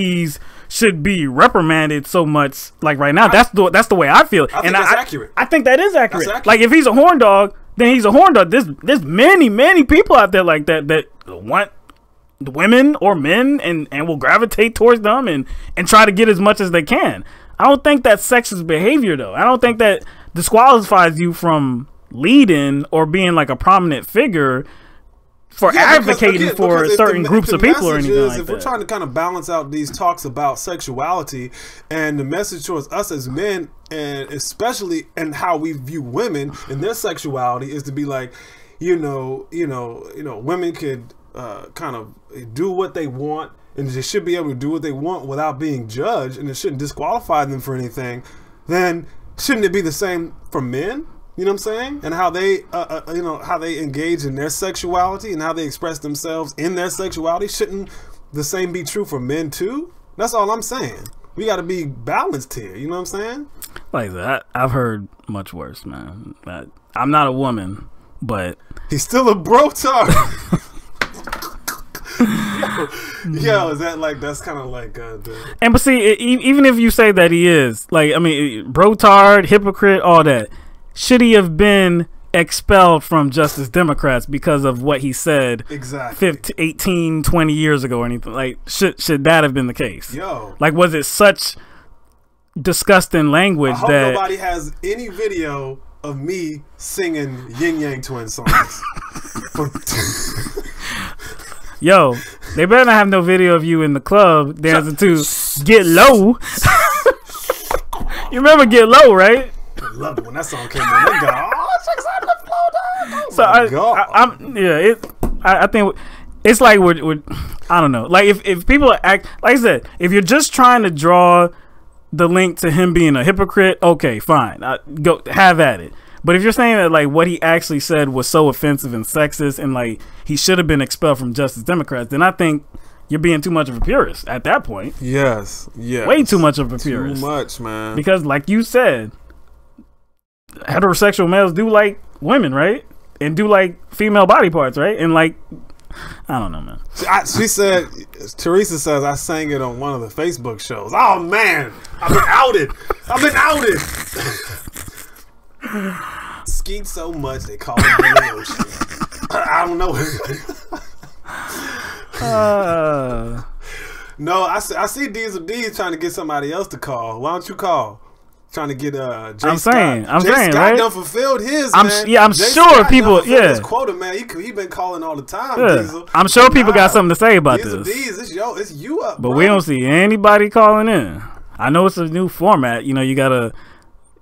should be reprimanded so much like right now. That's the way I feel. I think that's accurate. I think that is accurate. That's accurate. Like if he's a horn dog, then he's a horn dog. There's many people out there like that want women or men and will gravitate towards them and try to get as much as they can. I don't think that's sexist behavior though. I don't think that disqualifies you from leading or being like a prominent figure for advocating for certain groups of people or anything like that. If we're trying to kind of balance out these talks about sexuality and the message towards us as men, and especially and how we view women and their sexuality, is to be like, women could kind of do what they want, and they should be able to do what they want without being judged, and it shouldn't disqualify them for anything. Then shouldn't it be the same for men? You know what I'm saying? And how they, how they engage in their sexuality and how they express themselves in their sexuality. Shouldn't the same be true for men too? That's all I'm saying. We got to be balanced here. You know what I'm saying? Like that, I've heard much worse, man. I'm not a woman, but he's still a brotard. Yo, is that like, that's kind of like but see, even if you say that he is, like, I mean, brotard, hypocrite, all that, should he have been expelled from Justice Democrats because of what he said 18, 20 years ago or anything? Like, should that have been the case? Yo, like, was it such disgusting language I hope that nobody has any video of me singing Yin Yang Twin songs? Yo, they better not have no video of you in the club dancing to Get Low. You remember Get Low, right? I loved it when that song came on. They go, oh, chicks on the floor, dog. Oh, I think it's like we're I don't know. Like if people act, like I said, if you're just trying to draw the link to him being a hypocrite, okay, fine, go have at it. But if you're saying that like what he actually said was so offensive and sexist and like he should have been expelled from Justice Democrats, then I think you're being too much of a purist at that point. Yes. Way too much of a purist. Too much, man. Because like you said, heterosexual males do like women, right? And do like female body parts, right? And like, I don't know, man. She said, Teresa says I sang it on one of the Facebook shows. Oh man, I've been outed. Skeet so much they call it Billy Ocean. I don't know. No, I see D's of D's trying to get somebody else to call. Why don't you call? Trying to get Jay Scott, right? Done fulfilled his. I'm sure people. Yeah, his quota, man. He been calling all the time. Yeah. Diesel. I'm sure people got something to say about this. It's you up. But bro. We don't see anybody calling in. I know it's a new format. You know, you gotta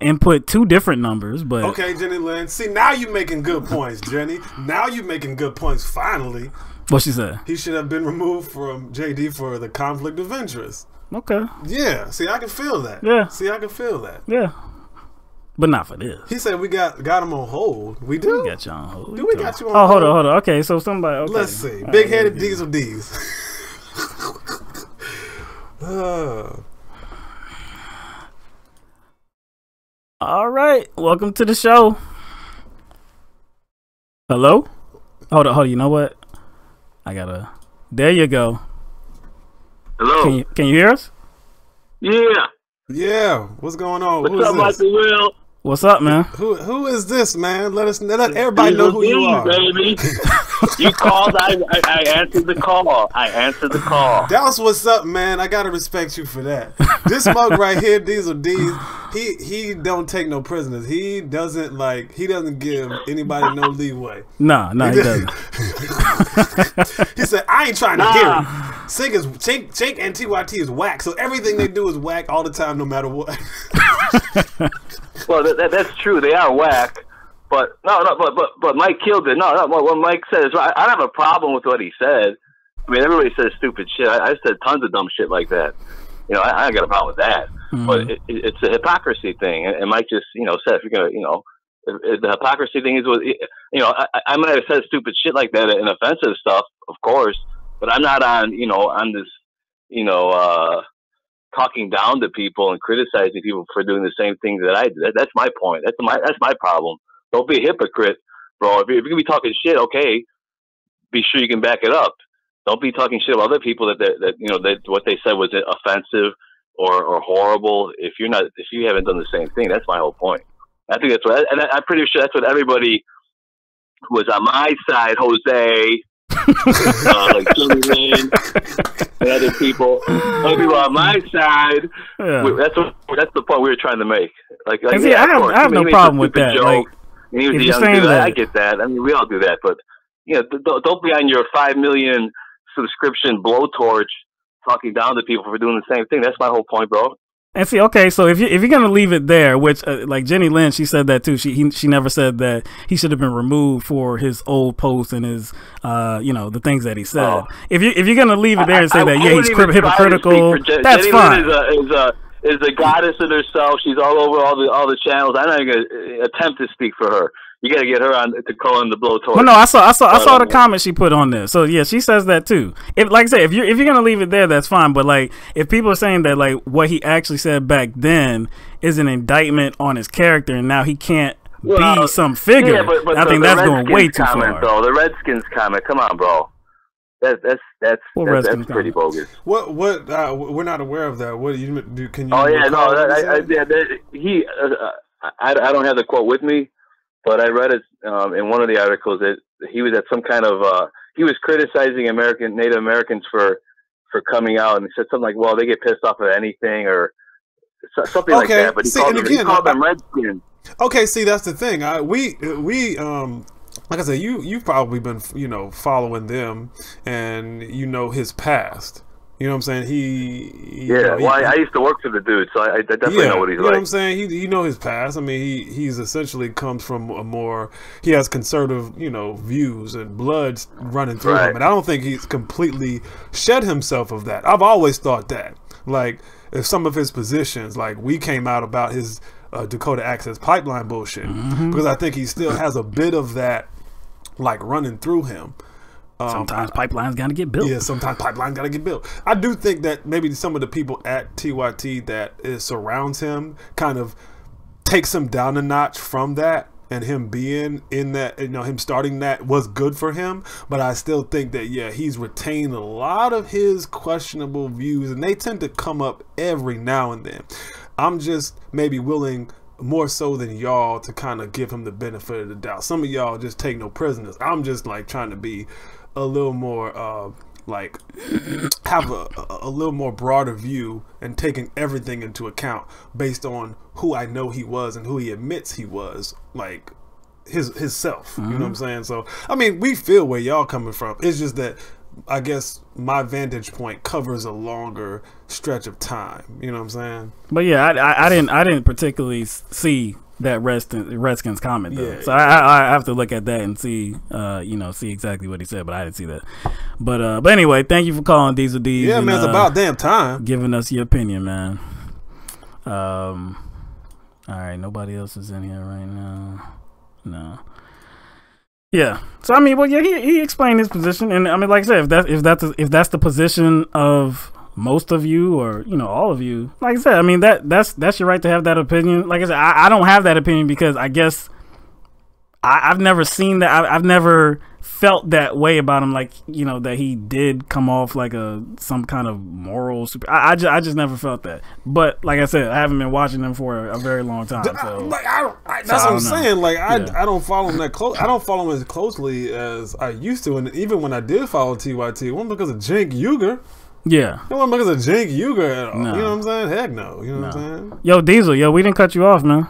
input 2 different numbers. But okay, Jenny Lynn. See, now you making good points, Jenny. Now you making good points. Finally. What she said? He should have been removed from JD for the conflict of interest. Okay. Yeah. See, I can feel that. Yeah. See, I can feel that. Yeah. But not for this. He said we got him on hold. We do. We got you on hold. Do we got you on hold? Oh, hold on. Okay, so somebody. Okay. Let's see. Big headed Diesel D's. All right. Welcome to the show. Hello? Hold on. You know what? There you go. Hello. Can you hear us? Yeah. Yeah. What's going on? What's up, Michael Will? What's up, man? Who is this, man? Let everybody know who you are. Baby. You called. I answered the call. That's what's up, man. I gotta respect you for that. This mug right here, Diesel D's, he don't take no prisoners. He doesn't give anybody no leeway. No, he doesn't. He said, I ain't trying to hear it. Cenk and TYT is whack, so everything they do is whack all the time, no matter what. Well, that's true. They are whack, but but Mike killed it. No, what Mike said is right. I don't have a problem with what he said. I mean, everybody says stupid shit. I said tons of dumb shit like that. You know, I got a problem with that. but it's a hypocrisy thing. And Mike just, said, if you're gonna, if the hypocrisy thing is, I might have said stupid shit like that and offensive stuff, of course, but I'm not on this, talking down to people and criticizing people for doing the same things that I do. That's my point. That's my problem. Don't be a hypocrite, bro. If you're gonna be talking shit, okay, be sure you can back it up. Don't be talking shit about other people that what they said was offensive or horrible. If you haven't done the same thing, that's my whole point. I think that's what, and I'm pretty sure that's what everybody was on my side, Jose, like Jimmy Lynn and other people on my side. Yeah. That's the point we were trying to make. Like see, I have no problem with that. Like, and he was a young dude. I get that. I mean, we all do that, but don't be on your 5 million subscription blowtorch talking down to people for doing the same thing. That's my whole point, bro. And see, okay, so if you're gonna leave it there, which like Jenny Lynn, she said that too. She never said that he should have been removed for his old posts and his the things that he said. Oh. If you're gonna leave it there and say that he's hypocritical, that's fine. Lynn is a goddess in herself. She's all over all the channels. I'm not even gonna attempt to speak for her. You got to get her on to call him the blowtorch. Well, no, I saw the comment she put on there. So yeah, she says that too. If, like I said, if you're gonna leave it there, that's fine. But like, if people are saying that like what he actually said back then is an indictment on his character, and now he can't be some figure, but I think that's going way too far. Though the Redskins comment, come on, bro. That's pretty bogus. What we're not aware of that. What do you do? Can you? Oh yeah, no, I don't have the quote with me. But I read it in one of the articles that he was at some kind of he was criticizing Native Americans for coming out, and he said something like, "Well, they get pissed off at anything," or something like that. But he called them Redskins. Okay, see, that's the thing. We like I said, you've probably been following them, and his past. You know what I'm saying? I used to work for the dude, so I definitely know what he's like. You know what I'm saying? He his past. I mean, he's essentially comes from he has conservative, views and blood running through him. And I don't think he's completely shed himself of that. I've always thought that. Like, if some of his positions, like we came out about his Dakota Access Pipeline bullshit, because I think he still has a bit of that, like, running through him. Sometimes pipelines got to get built. Yeah, sometimes pipelines got to get built. I do think that maybe some of the people at TYT that surrounds him kind of takes him down a notch from that, and him being in that, him starting that was good for him. But I still think that, he's retained a lot of his questionable views, and they tend to come up every now and then. I'm just maybe willing, more so than y'all, to kind of give him the benefit of the doubt. Some of y'all just take no prisoners. I'm just like trying to be a little more like have a little more broader view and taking everything into account based on who I know he was and who he admits he was, like his self. You know what I'm saying? So I mean, we feel where y'all coming from. It's just that I guess my vantage point covers a longer stretch of time. You know what I'm saying? But yeah, I didn't particularly see that Redskins comment though. So I have to look at that and see see exactly what he said, but I didn't see that. But anyway, thank you for calling Diesel D's. Yeah, man, it's about damn time. Giving us your opinion, man. All right, nobody else is in here right now. No. Yeah. So I mean, well, yeah, he explained his position, and I mean, like I said, if that's the position of most of you, or all of you, like I said, I mean that's your right to have that opinion. Like I said, I don't have that opinion because I guess I've never seen that. I've never felt that way about him. Like that he did come off like some kind of moral super. I just never felt that. But like I said, I haven't been watching him for a very long time. So that's what I'm saying. Like I don't follow him that close. I don't follow him as closely as I used to. And even when I did follow TYT, it wasn't because of Cenk Ugyur. Yeah. It wasn't because of Cenk Ugyur at all. No. You know what I'm saying? Heck no. You know what I'm saying? Yo, Diesel, we didn't cut you off, man.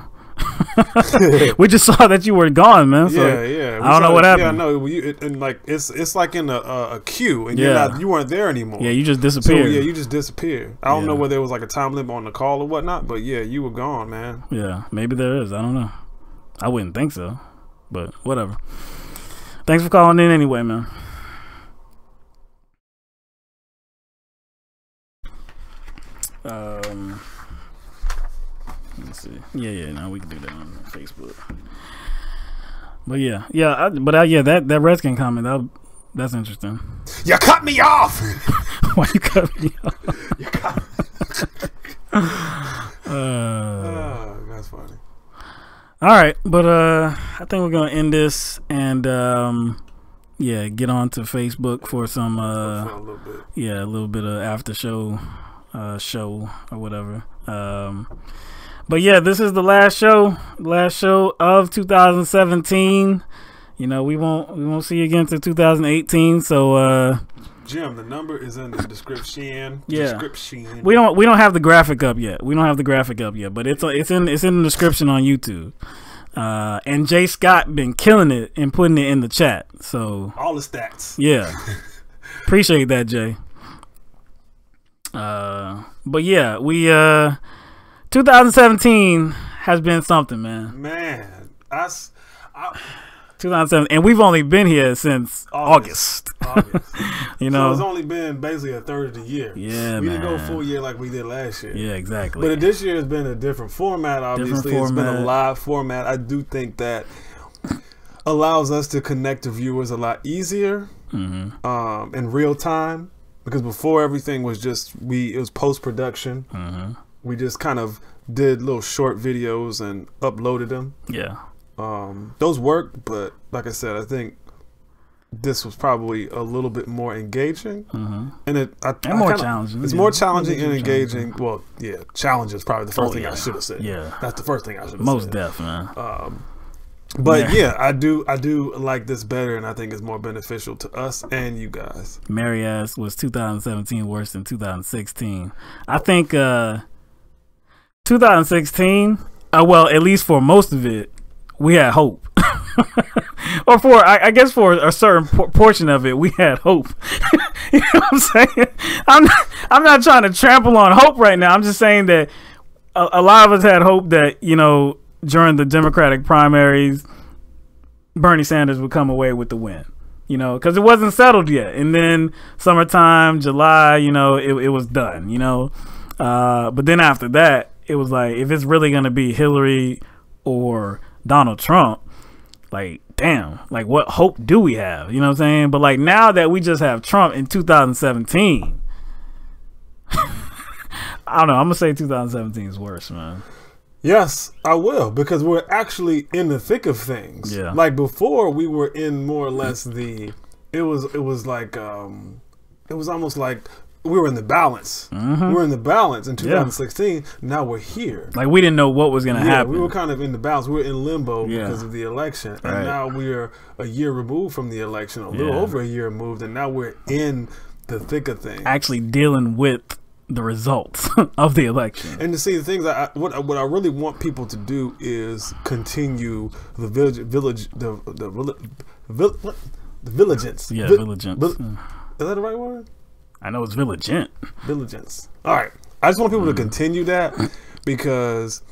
We just saw that you were gone, man. So yeah. I don't know what happened. Yeah, no, and like it's like in a queue, and you weren't there anymore. Yeah, you just disappeared. So, you just disappeared. I don't know whether there was like a time limit on the call or whatnot, but yeah, you were gone, man. Yeah, maybe there is. I don't know. I wouldn't think so, but whatever. Thanks for calling in anyway, man. Let's see. Yeah. No, we can do that on Facebook. But yeah. That Redskin comment that's interesting. You cut me off. Why you cut me off? You cut me. That's funny. All right, but I think we're gonna end this and get on to Facebook for some a little bit. a little bit of after show or whatever. But yeah, this is the last show of 2017. You know, we won't see you again till 2018. So Jim, the number is in the description. Yeah. We don't have the graphic up yet. But it's in the description on YouTube. And Jay Scott been killing it and putting it in the chat. So all the stats. Yeah. Appreciate that, Jay. But yeah, we 2017 has been something, man. Man, 2007, and we've only been here since August. You know, so it's only been basically a third of the year. Yeah, we didn't go a full year like we did last year. Yeah, exactly. But this year has been a different format. Obviously, it's been a live format. I do think that allows us to connect to viewers a lot easier in real time. Because before everything was it was post production. We just kind of did little short videos and uploaded them. Yeah. Those worked, but like I said, I think this was probably a little bit more engaging, and more challenging. It's more challenging and engaging. Well, yeah, challenge is probably the first thing I should have said. Yeah, that's the first thing I should have said. Most definitely. But yeah, I do like this better, and I think it's more beneficial to us and you guys. Mary asked, was 2017 worse than 2016? I think 2016. Well, at least for most of it, we had hope. Or I guess for a certain portion of it, we had hope. You know what I'm saying? I'm not trying to trample on hope right now. I'm just saying that a lot of us had hope that, you know, during the Democratic primaries, Bernie Sanders would come away with the win. You know, because it wasn't settled yet. And then summertime, July, you know, it was done, you know. But then after that, it was like, if it's really going to be Hillary or Donald Trump, like, damn, like, what hope do we have? You know what I'm saying? But like, now that we just have Trump in 2017, I don't know, I'm gonna say 2017 is worse, man. Yes, I will, because we're actually in the thick of things. Yeah. Like before, we were in more or less it was almost like we were in the balance. We were in the balance in 2016. Yeah. Now we're here. Like, we didn't know what was going to happen. We were kind of in the balance. We were in limbo because of the election. And now we're a year removed from the election, a little over a year removed, and now we're in the thick of things. Actually dealing with the results of the election. And to see the things, what I really want people to do is continue the vigilance. Yeah, vigilance. Is that the right word? I know it's vigilance. Vigilance. All right. I just want people to continue that, because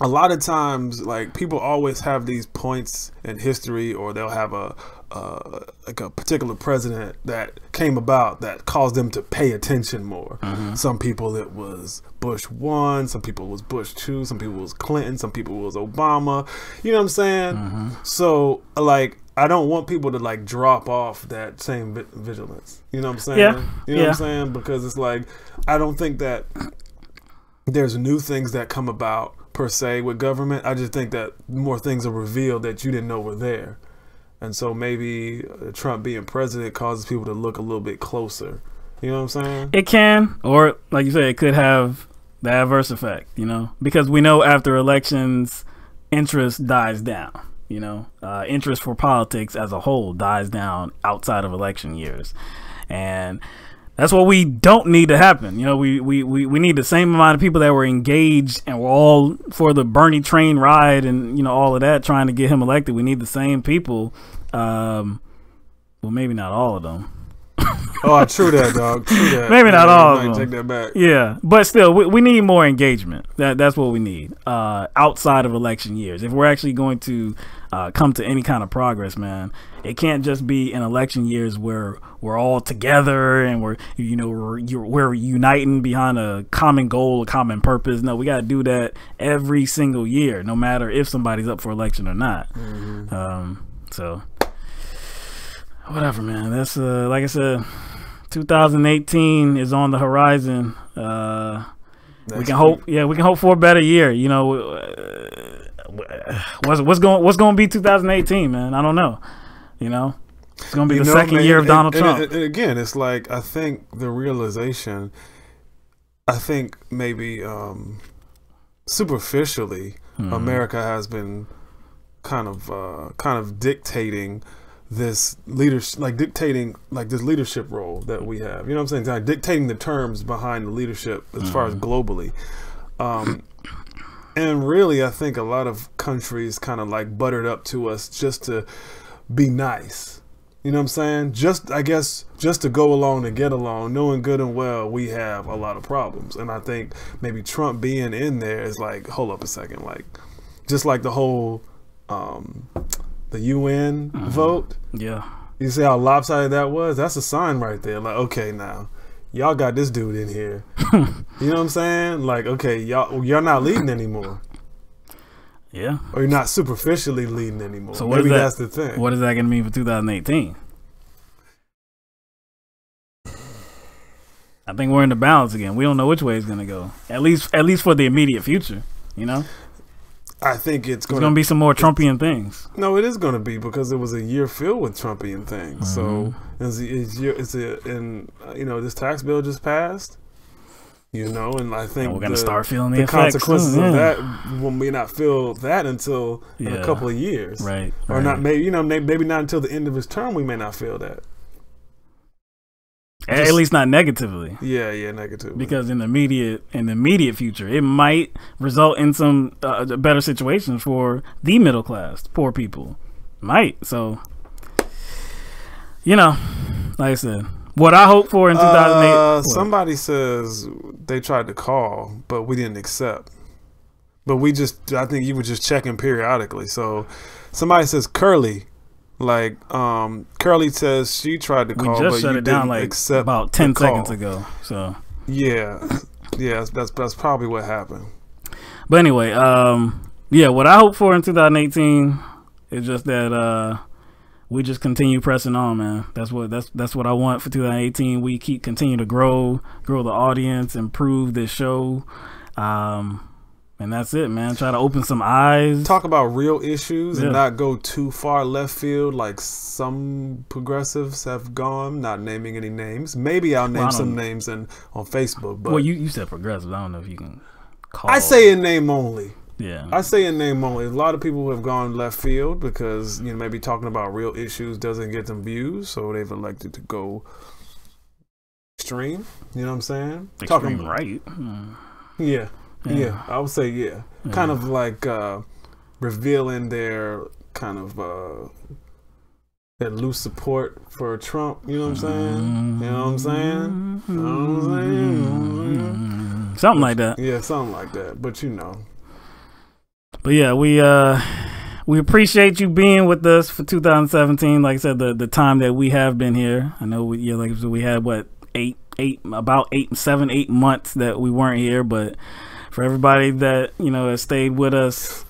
a lot of times, like, people always have these points in history, or they'll have like a particular president that came about that caused them to pay attention more. Some people it was Bush 1, some people it was Bush 2, some people it was Clinton, some people it was Obama. You know what I'm saying? So, like, I don't want people to like drop off that same vigilance. You know what I'm saying? Yeah. You know what I'm saying? Because it's like, I don't think that there's new things that come about per se with government. I just think that more things are revealed that you didn't know were there. And so maybe Trump being president causes people to look a little bit closer. You know what I'm saying? It can, or like you said, it could have the adverse effect, you know, because we know after elections, interest dies down. You know, interest for politics as a whole dies down outside of election years. And that's what we don't need to happen. You know, we need the same amount of people that were engaged and were all for the Bernie train ride and, you know, all of that, trying to get him elected. We need the same people. Well, maybe not all of them. Oh, true that, dog. True that. Maybe not all of them. Take that back. Yeah, but still, we need more engagement. That's what we need outside of election years. If we're actually going to come to any kind of progress, man, it can't just be in election years where we're all together and we're uniting behind a common goal, a common purpose. No, we got to do that every single year, no matter if somebody's up for election or not. So whatever, man. That's like I said, 2018 is on the horizon. We can hope. Yeah, we can hope for a better year. You know, what's going to be 2018, man? I don't know. You know, it's going to be the second year of Donald Trump. And again, it's like, I think the realization, I think maybe superficially, America has been kind of dictating this leadership role that we have. You know what I'm saying? Like dictating the terms behind the leadership as far as globally. And really, I think a lot of countries kind of like buttered up to us just to be nice. You know what I'm saying? Just to go along and get along, knowing good and well we have a lot of problems. And I think maybe Trump being in there is like, hold up a second, like just like the whole the UN vote. Yeah. You see how lopsided that was? That's a sign right there. Like, okay, now y'all got this dude in here. You know what I'm saying? Like, okay, you're not leading anymore. Yeah. Or you're not superficially leading anymore. So maybe that's the thing. What is that going to mean for 2018? I think we're in the balance again. We don't know which way it's going to go. At least for the immediate future, you know? I think it's going to be some more Trumpian things. No, it is going to be, because it was a year filled with Trumpian things. So this tax bill just passed. You know, and I think we're gonna start feeling the consequences of that. We may not feel that until in a couple of years, right? Or not, maybe maybe not until the end of his term. We may not feel that. At least not negatively. Yeah, negatively. Because in the immediate future, it might result in some better situations for the middle class, poor people. Might. So, like I said. What I hope for in 2008. Somebody says they tried to call, but we didn't accept. But I think you were just checking periodically. So somebody says Curly, Curly says she tried to call, but you didn't accept about 10 seconds ago. So yeah, that's probably what happened. But anyway, what I hope for in 2018 is just that we just continue pressing on, man. That's what I want for 2018. We continue to grow the audience, improve this show, and that's it, man. Try to open some eyes. Talk about real issues and not go too far left field like some progressives have gone. Not naming any names. Maybe I'll name some names on Facebook. But you said progressives. I don't know if you can call. I say in name only. Yeah, I say in name only. A lot of people have gone left field because maybe talking about real issues doesn't get them views, so they've elected to go extreme. You know what I'm saying? Extreme right. Yeah. I would say kind of like revealing their kind of that loose support for Trump. You know what I'm saying? You know what I'm saying? You know what I'm saying? Something like that. Yeah, something like that. But But yeah, we appreciate you being with us for 2017. Like I said, the time that we have been here. I know we had about 8 months that we weren't here, but for everybody that has stayed with us,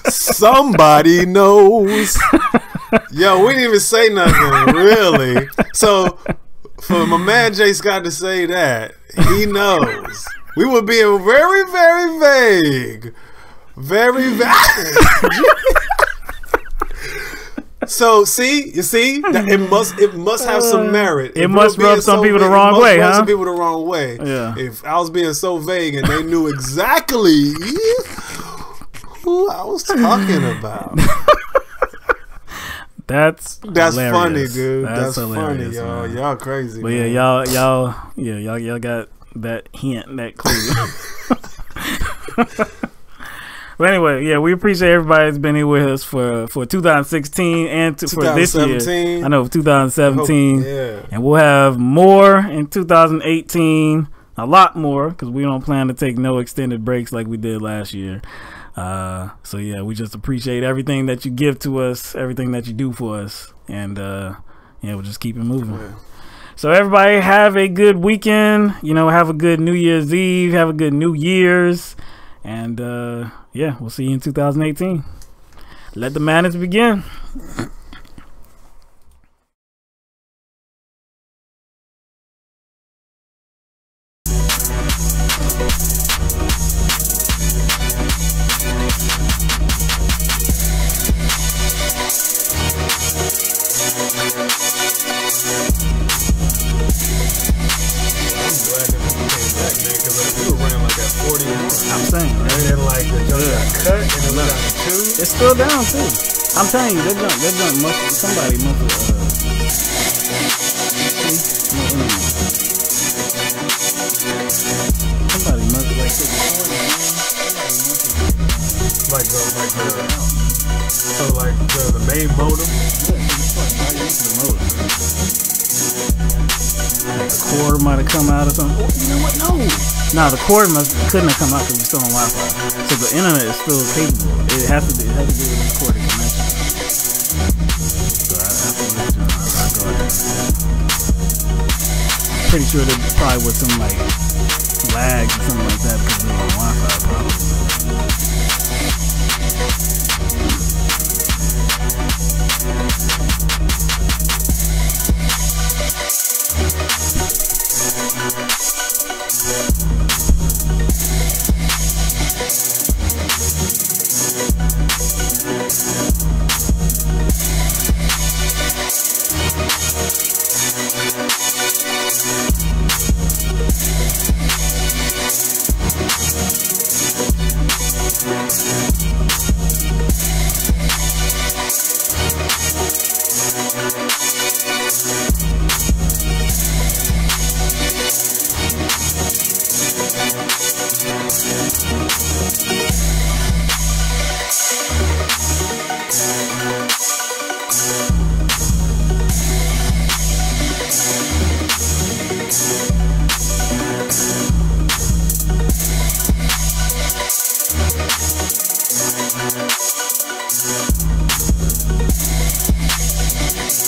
somebody knows. Yo, we didn't even say nothing really. So for my man Jay Scott to say that, he knows. We were being very, very vague. Very vague. So you see, it must have some merit. It must rub some people the wrong way, huh? Some people the wrong way. Yeah. If I was being so vague and they knew exactly who I was talking about. That's funny, dude. That's funny, y'all. Man. Y'all crazy. But man. y'all got that hint, that clue. But anyway, yeah, we appreciate everybody that's been here with us for 2016 and for this year. I know 2017. Yeah. And we'll have more in 2018. A lot more, because we don't plan to take no extended breaks like we did last year. So yeah, we just appreciate everything that you give to us, everything that you do for us, and yeah, we'll just keep it moving. Yeah. So everybody have a good weekend, have a good New Year's Eve, have a good New Year's, and yeah, we'll see you in 2018. Let the madness begin. I'm saying, right? And then like the jump got cut and then went down to 2. It's still down too. I'm telling you, that jump somebody must have somebody must have like the main modem. The cord might have come out or something. You know what? No, the cord couldn't have come out because we're still on Wi-Fi. So the internet is still capable. It has to do with the recording connection. So I'll go ahead. Pretty sure there probably was some like lag or something like that because we were on Wi-Fi probably.